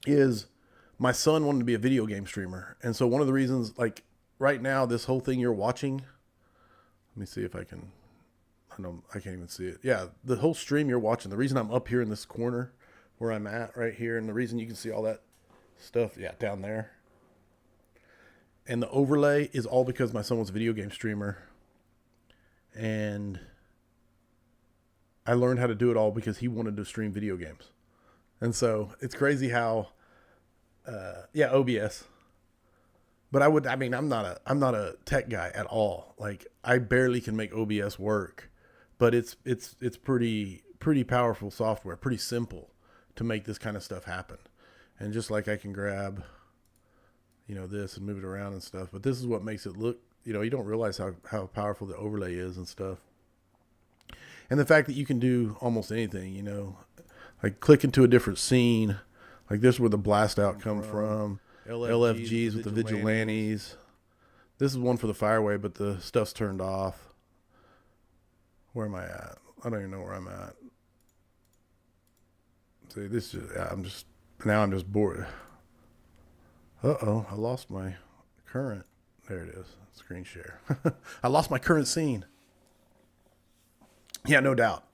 Is my son wanted to be a video game streamer, and so one of the reasons, like right now, this whole thing you're watching. Let me see if I can. I know I can't even see it. Yeah, the whole stream you're watching. The reason I'm up here in this corner where I'm at right here, and the reason you can see all that stuff, yeah, down there. And the overlay is all because my son was a video game streamer. And I learned how to do it all because he wanted to stream video games. And so it's crazy how, OBS. But I'm not a tech guy at all. Like I barely can make OBS work, but it's pretty powerful software, pretty simple to make this kind of stuff happen. And just like I can grab, this and move it around and stuff, but this is what makes it look, you don't realize how powerful the overlay is and stuff. And the fact that you can do almost anything, like click into a different scene, like this is where the blast out come from. LFGs with the vigilantes. This is one for the fireway, but the stuff's turned off. Where am I at? I don't even know where I'm at. See, I'm just bored. Uh-oh, I lost my current. There it is. Screen share. I lost my current scene. Yeah, no doubt.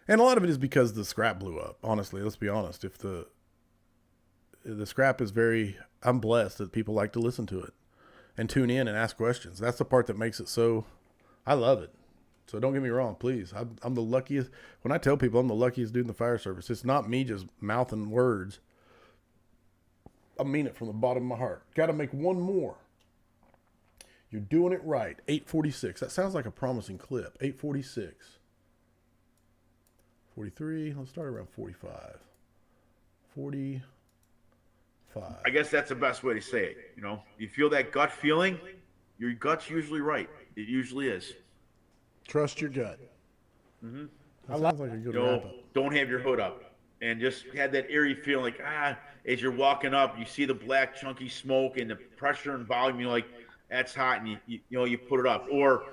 And a lot of it is because the scrap blew up. Honestly, let's be honest. If the scrap is I'm blessed that people like to listen to it and tune in and ask questions. That's the part that makes it so, I love it. So don't get me wrong, please. I'm the luckiest. When I tell people I'm the luckiest dude in the fire service, it's not me just mouthing words. I mean it from the bottom of my heart. Got to make one more. You're doing it right. 8:46. That sounds like a promising clip. 8:46. 43. Let's start around 45. 45. I guess that's the best way to say it. You feel that gut feeling, your gut's usually right. It usually is. Trust your gut. Mm-hmm. That sounds like a good wrap up. Don't have your hood up. And just had that eerie feeling like, as you're walking up, you see the black chunky smoke and the pressure and volume, you're like, that's hot, and you put it up. Or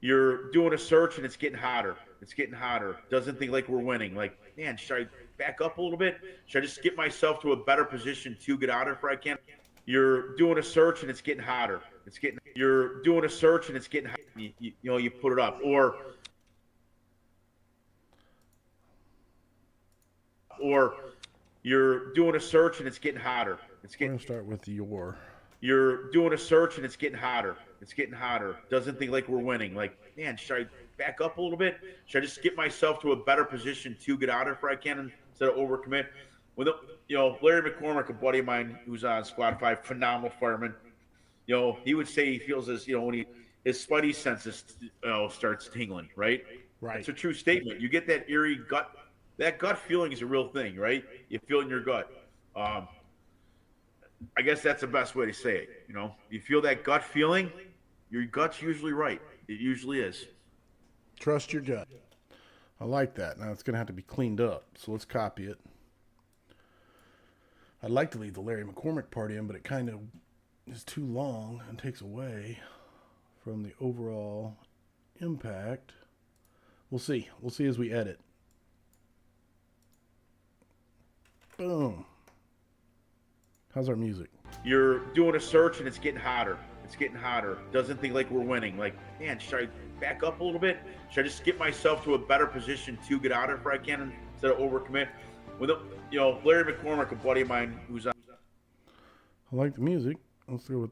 you're doing a search and it's getting hotter. It's getting hotter. Doesn't think like we're winning. Like, man, should I back up a little bit? Should I just get myself to a better position to get out if I can? You're doing a search and it's getting hotter. You're doing a search and it's getting hot. You put it up. Or you're doing a search and it's getting hotter. We're going to start with your. You're doing a search and it's getting hotter. It's getting hotter. Doesn't think like we're winning. Like, man, should I back up a little bit? Should I just get myself to a better position to get out if I can instead of overcommit? With Larry McCormick, a buddy of mine who's on Squad 5, phenomenal fireman. He would say he feels as when his spidey senses starts tingling, right? Right. It's a true statement. You get that eerie gut. That gut feeling is a real thing, right? You feel it in your gut. I guess that's the best way to say it. You feel that gut feeling, your gut's usually right. It usually is. Trust your gut. I like that. Now it's going to have to be cleaned up, so let's copy it. I'd like to leave the Larry McCormick part in, but it kind of is too long and takes away from the overall impact. We'll see. We'll see as we edit. Boom. How's our music? You're doing a search and it's getting hotter. It's getting hotter. Doesn't think like we're winning. Like, man, should I back up a little bit? Should I just get myself to a better position to get out if I can instead of overcommit? With Larry McCormick, a buddy of mine who's on. I like the music. Let's go with.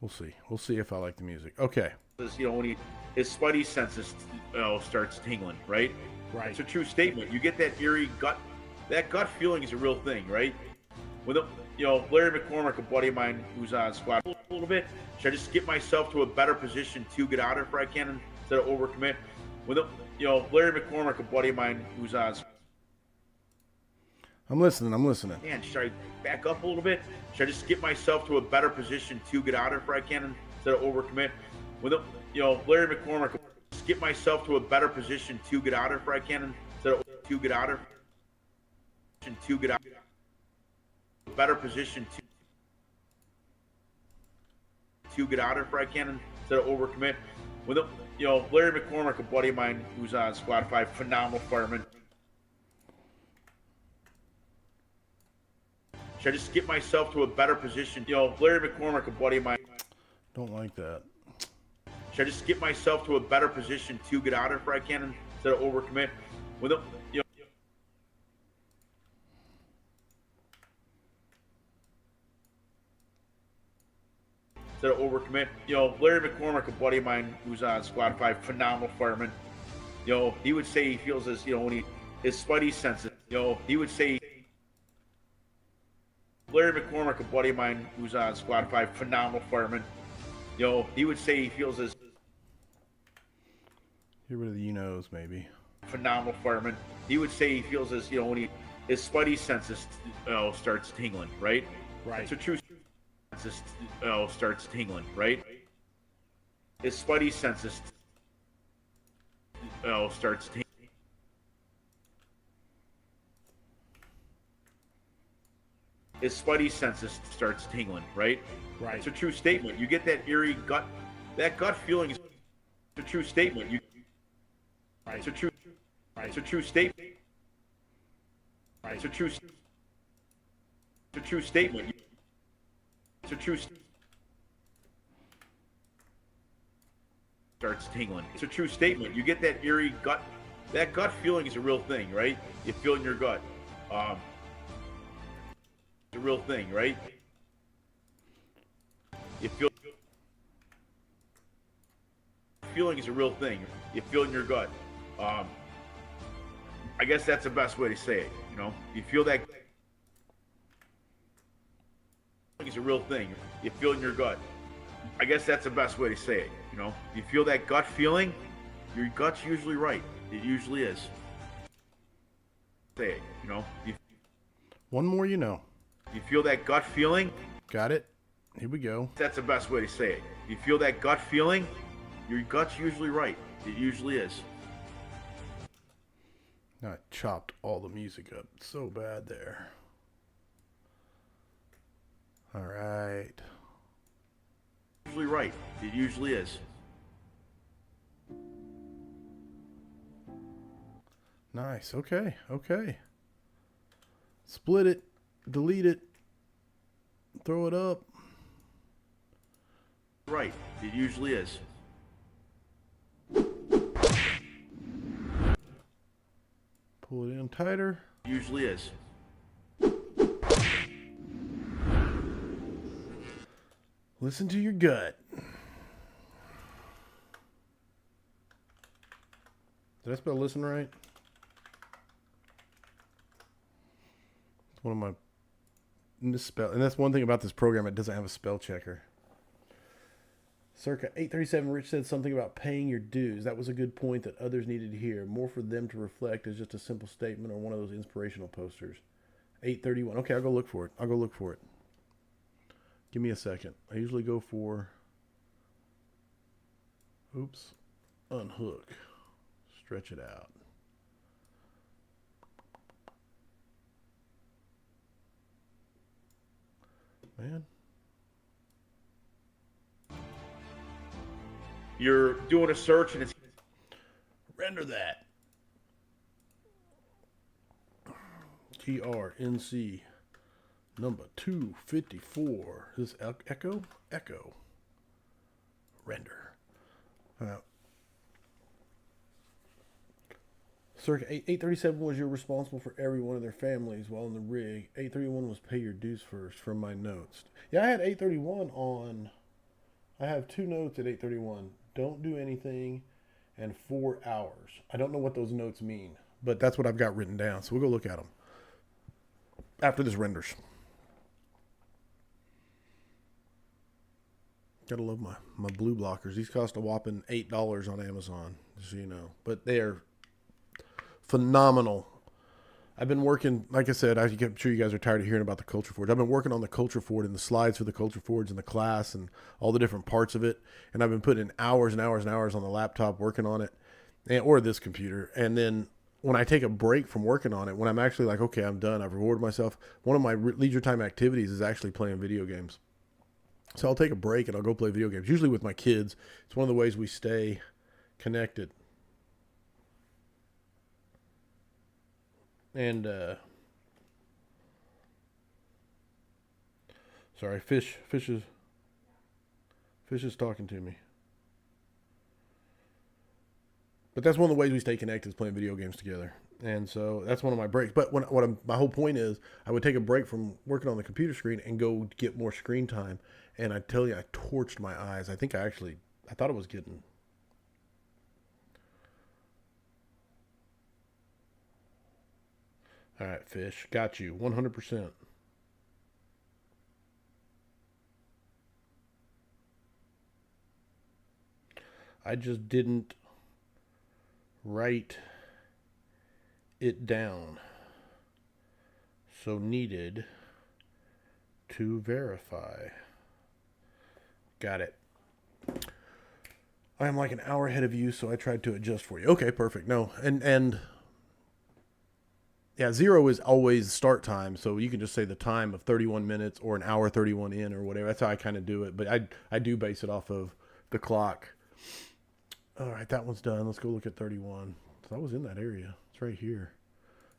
We'll see. We'll see if I like the music. Okay. When his spidey senses starts tingling, right? Right. It's a true statement. You get that eerie gut. That gut feeling is a real thing, right? With Larry McCormick, a buddy of mine who's on Squad a little bit. Should I just get myself to a better position to get out if I can instead of overcommit? With Larry McCormick, a buddy of mine who's on. I'm listening. I'm listening. Man, should I back up a little bit? Should I just get myself to a better position to get out of if I can instead of overcommit? With Larry McCormick, just get myself to a better position to get out of if I can instead of to get out of better position to get out of if I can instead of overcommit. With Larry McCormick, a buddy of mine who's on Squad 5, phenomenal fireman. Should I just get myself to a better position? Larry McCormick, a buddy of mine. Don't like that. Should I just get myself to a better position to get out of if I can instead of overcommit? With instead of overcommit. Larry McCormick, a buddy of mine who's on Squad 5, phenomenal fireman. He would say he feels as when his spidey senses. He would say. Larry McCormick, a buddy of mine who's on Squad 5, phenomenal fireman. He would say he feels as Get rid of the you-knows, maybe. phenomenal fireman. He would say he feels as when his spidey senses starts tingling, right? Right. It's a true senses starts tingling, right? His spidey senses starts tingling. His spidey senses starts tingling, right? Right. It's a true statement. You get that eerie gut, that gut feeling is a true statement. Right. It's a true, Right. it's a true statement. Right. It's a true statement. It's a true starts tingling. It's a true statement. You get that eerie gut, that gut feeling is a real thing, right? You feel it in your gut. It's a real thing, right? You feel feeling is a real thing. You feel it in your gut. I guess that's the best way to say it. You feel that is a real thing. You feel it in your gut. I guess that's the best way to say it. You feel that gut feeling. Your gut's usually right. It usually is. Say it. You One more feel that gut feeling. Got it. Here we go. That's the best way to say it. You feel that gut feeling. Your gut's usually right. It usually is. I chopped all the music up so bad there. All right. Usually right. It usually is. Nice. Okay. Okay. Split it. Delete it. Throw it up. Right. It usually is. Pull it in tighter. Usually is. Listen to your gut. Did I spell listen right? It's one of my misspell, and that's one thing about this program, it doesn't have a spell checker. Circa 837, Rich said something about paying your dues. That was a good point that others needed to hear. More for them to reflect as just a simple statement or one of those inspirational posters. 831. Okay, I'll go look for it. Give me a second. I usually go for, unhook. Stretch it out. Man. You're doing a search and it's Render that. TRNC number 254. Is this echo? Echo. Render. Circa 837 was you're responsible for every one of their families while in the rig. 831 was pay your dues first from my notes. Yeah, I had 831 on. I have two notes at 831. Don't do anything and 4 hours. I don't know what those notes mean, but that's what I've got written down. So we'll go look at them after this renders. Gotta love my blue blockers. These cost a whopping $8 on Amazon, just so you know. But they are phenomenal I've been working, like I said, I'm sure you guys are tired of hearing about the Culture Forge. I've been working on the Culture Forge and the slides for the Culture Forge and the class and all the different parts of it. And I've been putting in hours and hours and hours on the laptop working on it, or this computer. And then when I take a break from working on it, when I'm actually like, okay, I'm done, I've rewarded myself, one of my leisure time activities is actually playing video games. So I'll take a break and I'll go play video games, usually with my kids. It's one of the ways we stay connected. And, sorry, Fish is talking to me. But that's one of the ways we stay connected is playing video games together. And so that's one of my breaks. But my whole point is I would take a break from working on the computer screen and go get more screen time. And I tell you, I torched my eyes. I thought it was getting. All right, Fish, got you 100%. I just didn't write it down, so needed to verify. Got it. I am like an hour ahead of you, so I tried to adjust for you. Okay, perfect. No, and yeah, 0 is always start time, so you can just say the time of 31 minutes or an hour 31 in or whatever. That's how I kind of do it, but I do base it off of the clock. All right, that one's done. Let's go look at 31. So I was in that area. It's right here.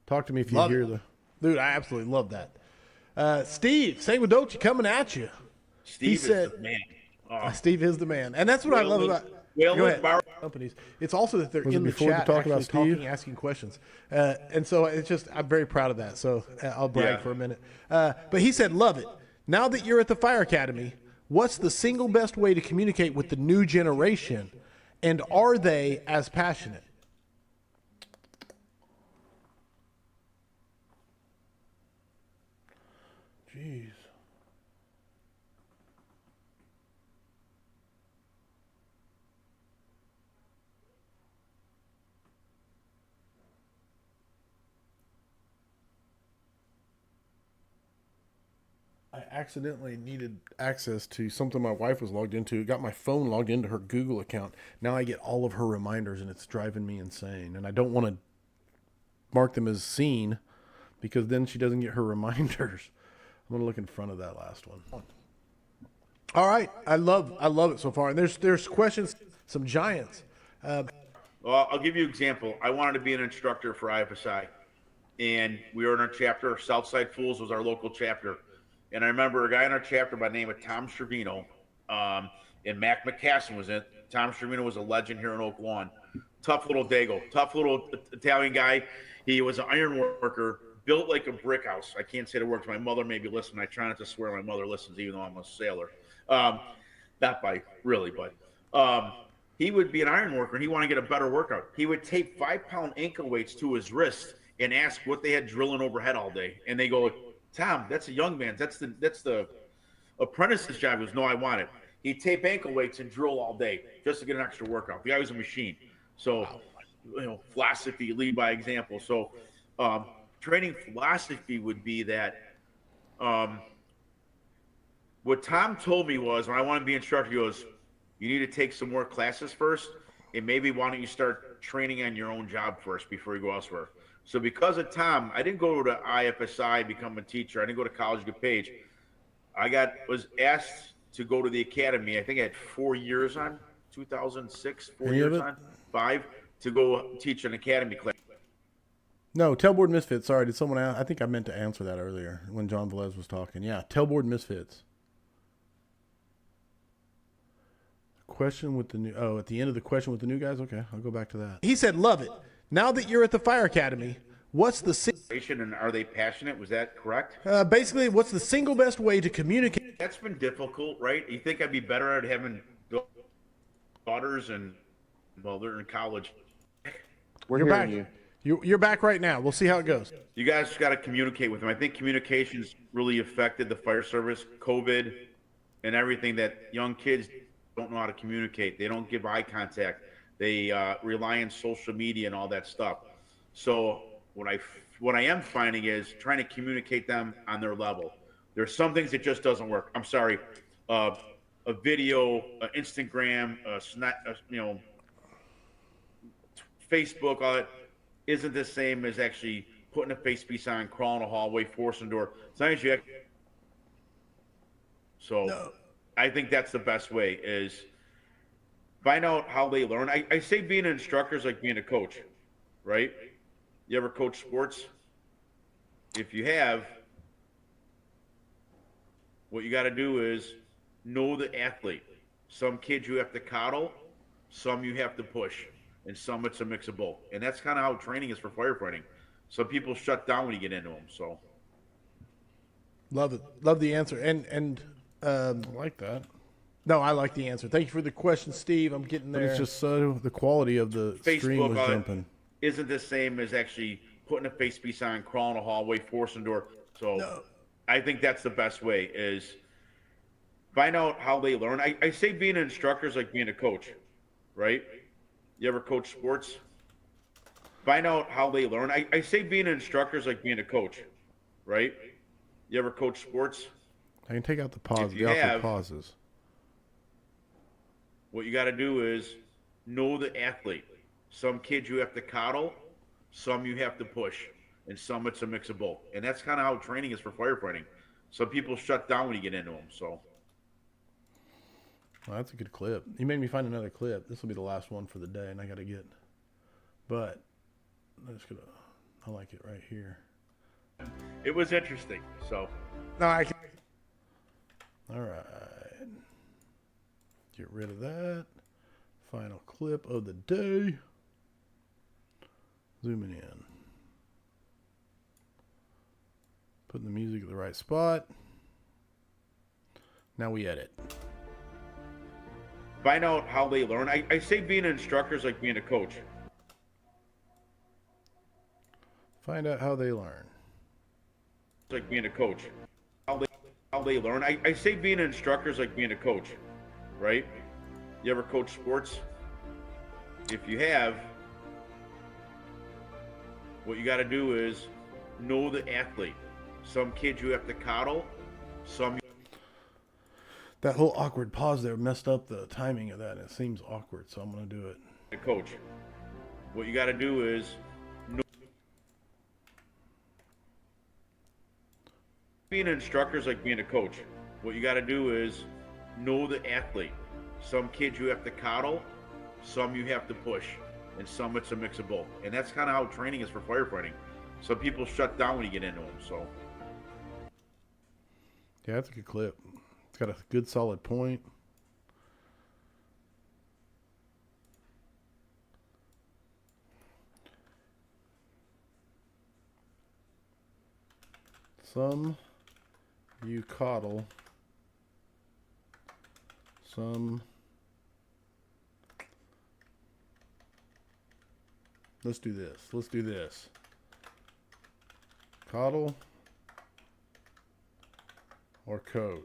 Talk to me if you hear the... Dude, I absolutely love that. Steve, Sanguidochi coming at you. Steve is the man. Steve is the man. And that's what I love about... Go ahead. Companies. It's also that they're in the chat actually talking, asking questions. And so it's just, I'm very proud of that. So I'll brag for a minute. But he said, love it. Now that you're at the Fire Academy, what's the single best way to communicate with the new generation? And are they as passionate? Jeez. I accidentally needed access to something my wife was logged into. Got my phone logged into her Google account. Now I get all of her reminders, and it's driving me insane. And I don't want to mark them as seen because then she doesn't get her reminders. I'm gonna look in front of that last one. All right, I love it so far. And there's questions, some giants. Well, I'll give you an example. I wanted to be an instructor for IFSI, and we were in our chapter. Southside Fools was our local chapter. And I remember a guy in our chapter by the name of Tom Schervino, and Mac McCassin was in it. Tom Schervino was a legend here in Oak Lawn. Tough little Dago, tough little Italian guy. He was an iron worker, built like a brick house. I can't say the words. My mother may be listening. I try not to swear. My mother listens, even though I'm a sailor. Not by really, but he would be an iron worker, and he wanted to get a better workout. He would tape 5-pound ankle weights to his wrist and ask what they had drilling overhead all day. And they go, Tom, that's a young man. That's the apprentice's job. He goes, no, I want it. He'd tape ankle weights and drill all day just to get an extra workout. The guy was a machine. So, philosophy, lead by example. So, training philosophy would be that what Tom told me was when I wanted to be an instructor, he goes, you need to take some more classes first, and maybe why don't you start training on your own job first before you go elsewhere. So because of Tom, I didn't go to IFSI, become a teacher. I didn't go to college, get paid. Was asked to go to the academy. I think I had 4 years on, 2006, 4 years on, 5, to go teach an academy class. No, Tailboard Misfits. Sorry, did someone ask? I think I meant to answer that earlier when John Velez was talking. Yeah, Tailboard Misfits. Question with the new... Oh, at the end of the question with the new guys? Okay, I'll go back to that. He said, love it. Now that you're at the Fire Academy, what's the... And are they passionate? Was that correct? Basically, what's the single best way to communicate? That's been difficult, right? You think I'd be better at having daughters and, well, they're in college. You're back. you. You're back right now. We'll see how it goes. You guys just got to communicate with them. I think communications really affected the fire service, COVID, and everything that young kids don't know how to communicate. They don't give eye contact. They rely on social media and all that stuff. So when I what I am finding is trying to communicate them on their level. There's some things that just doesn't work. I'm sorry. A video, Instagram, Facebook, all that isn't the same as actually putting a face piece on, crawling a hallway, forcing a door. Sometimes you. So, No. I think that's the best way is find out how they learn. I say being an instructor is like being a coach, right? You ever coach sports? If you have, what you got to do is know the athlete. Some kids you have to coddle, some you have to push, and some it's a mix of both. And that's kind of how training is for firefighting. Some people shut down when you get into them. So Love it. Love the answer. And I like that. no, I like the answer. Thank you for the question, Steve. I'm getting But there. it's just so the quality of the stream Facebook was jumping. isn't the same as actually putting a face piece on, crawling a hallway, forcing a door. So No. I think that's the best way is find out how they learn. I say being an instructor is like being a coach, right? You ever coach sports? Find out how they learn. I say being an instructor is like being a coach, right? You ever coach sports? I can take out the pause, If you the awkward have- pauses. What you got to do is know the athlete. Some kids you have to coddle, some you have to push, and some it's a mix of both. And that's kind of how training is for firefighting. Some people shut down when you get into them. So Well, that's a good clip. You made me find another clip. This will be the last one for the day, and I got to get. But I'm just gonna. I like it right here. it was interesting. So No, I can. All right. Get rid of that. Final clip of the day. Zooming in. Putting the music at the right spot. Now we edit. find out how they learn. I say being an instructor is like being a coach. Find out how they learn. It's like being a coach. How they learn. I say being an instructor is like being a coach, right? You ever coach sports? If you have, what you got to do is know the athlete. Some kids you have to coddle, some That whole awkward pause there messed up the timing of that. It seems awkward, so I'm going to do it. a coach. What you got to do is know. Being an instructor is like being a coach. What you got to do is know the athlete. Some kids you have to coddle, some you have to push, and some it's a mix of both. And that's kind of how training is for firefighting. Some people shut down when you get into them. So Yeah, that's a good clip. It's got a good solid point. Some you coddle. Some. Let's do this. Let's do this. Coddle or coach.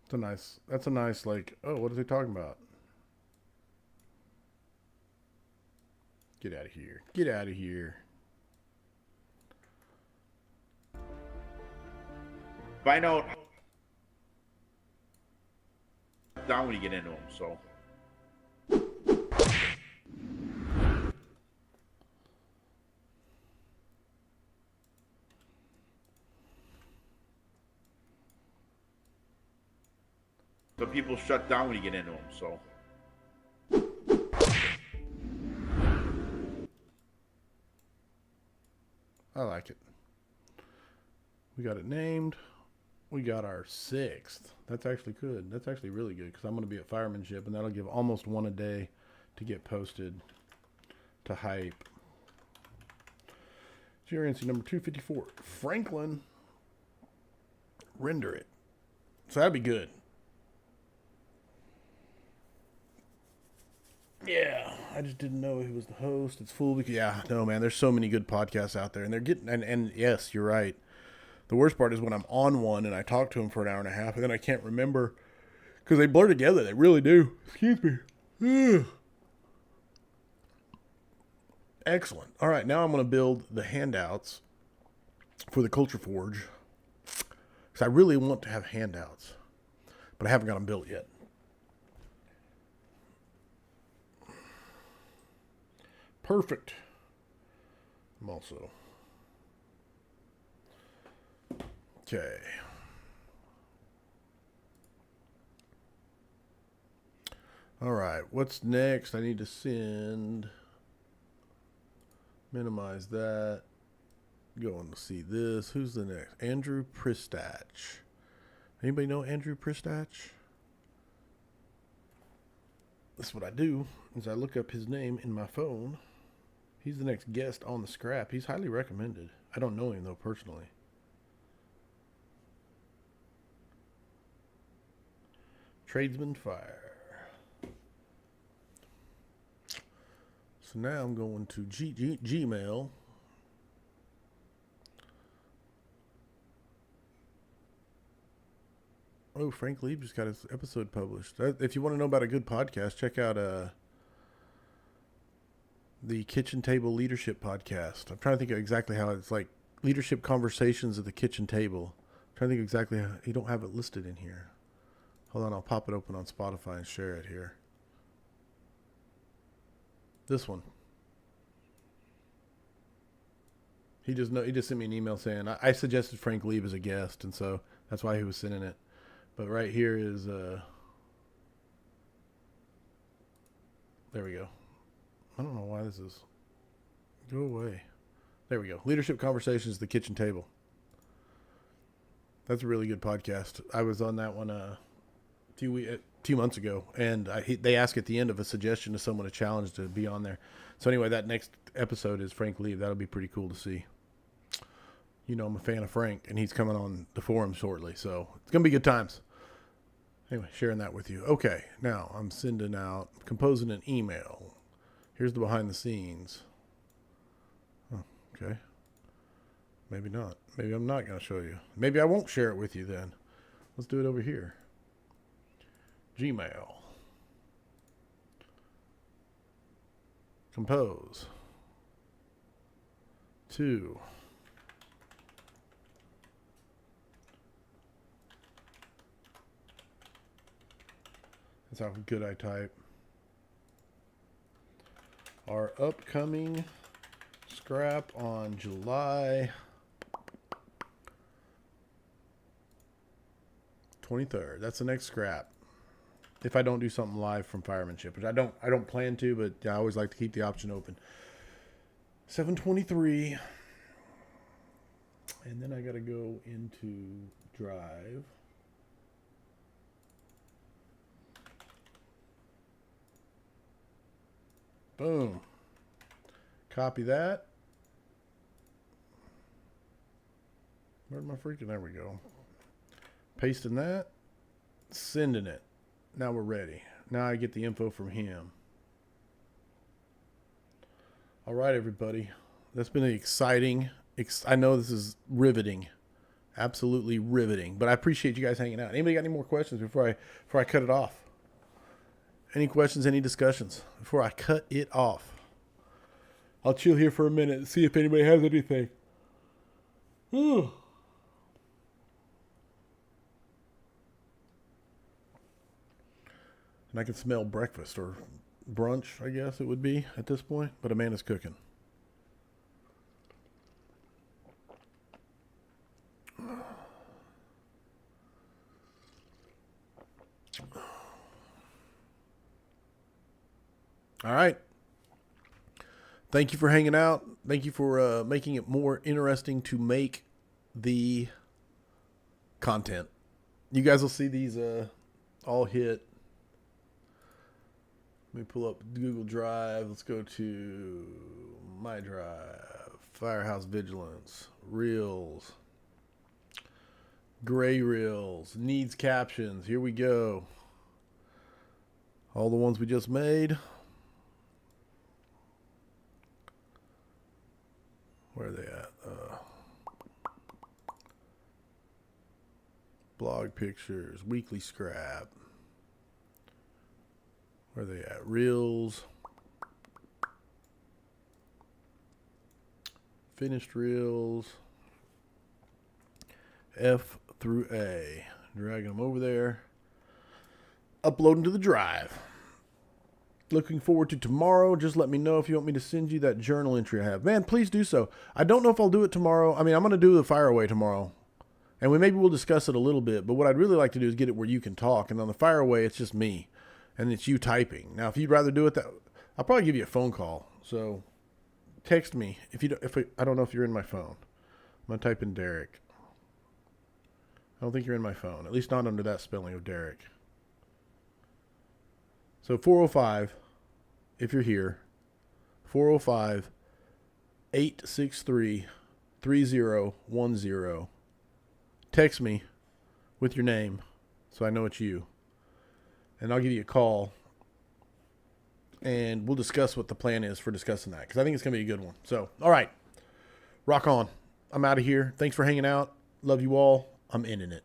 That's a nice like, oh, what are they talking about? Get out of here. Get out of here. find out down when you get into them. So people shut down when you get into them. So I like it. We got it named. We got our 6th. That's actually good. That's actually really good because I'm going to be at firemanship, and that'll give almost one a day to get posted to hype. GRNC number 254. Franklin. Render it. So that'd be good. Yeah, I just didn't know he was the host. It's full because no man, there's so many good podcasts out there, and they're getting and yes, you're right. The worst part is when I'm on one and I talk to them for an hour and a half, and then I can't remember because they blur together. They really do. Excuse me. Excellent. All right, now I'm going to build the handouts for the Culture Forge. Because I really want to have handouts. But I haven't got them built yet. Perfect. I'm also. Okay. All right, what's next? I need to send. Minimize that. Going to see this. Who's the next? Andrew Pristach. Anybody know Andrew Pristach? That's what I do, is I look up his name in my phone. He's the next guest on the scrap. He's highly recommended. I don't know him, though, personally. Tradesman Fire. So now I'm going to Gmail. Oh, Frank Lee just got his episode published. If you want to know about a good podcast, check out the Kitchen Table Leadership Podcast. I'm trying to think of exactly how it's like leadership conversations at the kitchen table. I'm trying to think exactly how. You don't have it listed in here. Hold on, I'll pop it open on Spotify and share it here. This one. He just sent me an email saying I suggested Frank Lee as a guest, and so that's why he was sending it. But right here is there we go. I don't know why this is. Go away. There we go. Leadership Conversations, the Kitchen Table. That's a really good podcast. I was on that one a few months ago, and they ask at the end of a suggestion to someone, a challenge to be on there. So anyway, that next episode is Frank Lee. That'll be pretty cool to see. You know, I'm a fan of Frank, and he's coming on the forum shortly, so it's going to be good times. Anyway, sharing that with you. Okay, now I'm composing an email. Here's the behind the scenes. Oh, okay. Maybe not. Maybe I'm not going to show you. Maybe I won't share it with you then. Let's do it over here. Gmail. Compose. 2. That's how good I type. Our upcoming scrap on July 23rd. That's the next scrap. If I don't do something live from Firemanship, which I don't plan to, but I always like to keep the option open. 7:23. And then I got to go into Drive. Boom. Copy that. Where'd my freaking, there we go. Pasting that. Sending it. Now we're ready. Now I get the info from him. All right, everybody. That's been exciting. I know this is riveting. Absolutely riveting. But I appreciate you guys hanging out. Anybody got any more questions before I cut it off? Any questions, any discussions before I cut it off? I'll chill here for a minute and see if anybody has anything. Ooh. And I can smell breakfast or brunch, I guess it would be at this point. But Amanda's cooking. All right. Thank you for hanging out. Thank you for making it more interesting to make the content. You guys will see these all hit. Let me pull up Google Drive. Let's go to my drive. Firehouse Vigilance. Reels. Gray Reels. Needs captions. Here we go. All the ones we just made. Where are they at? Blog pictures, weekly scrap. Where are they at? Reels. finished reels. F through A. Dragging them over there. Uploading to the drive. Looking forward to tomorrow. Just let me know if you want me to send you that journal entry I have. Man, please do so. I don't know if I'll do it tomorrow. I mean, I'm going to do the fire away tomorrow. And maybe we'll discuss it a little bit. But what I'd really like to do is get it where you can talk. And on the fire away, it's just me. And it's you typing. Now, if you'd rather do it, I'll probably give you a phone call. So text me. I don't know if you're in my phone. I'm going to type in Derek. I don't think you're in my phone. At least not under that spelling of Derek. So 405, if you're here, 405-863-3010. Text me with your name so I know it's you. And I'll give you a call. And we'll discuss what the plan is for discussing that. Because I think it's going to be a good one. So, all right. Rock on. I'm out of here. Thanks for hanging out. Love you all. I'm ending it.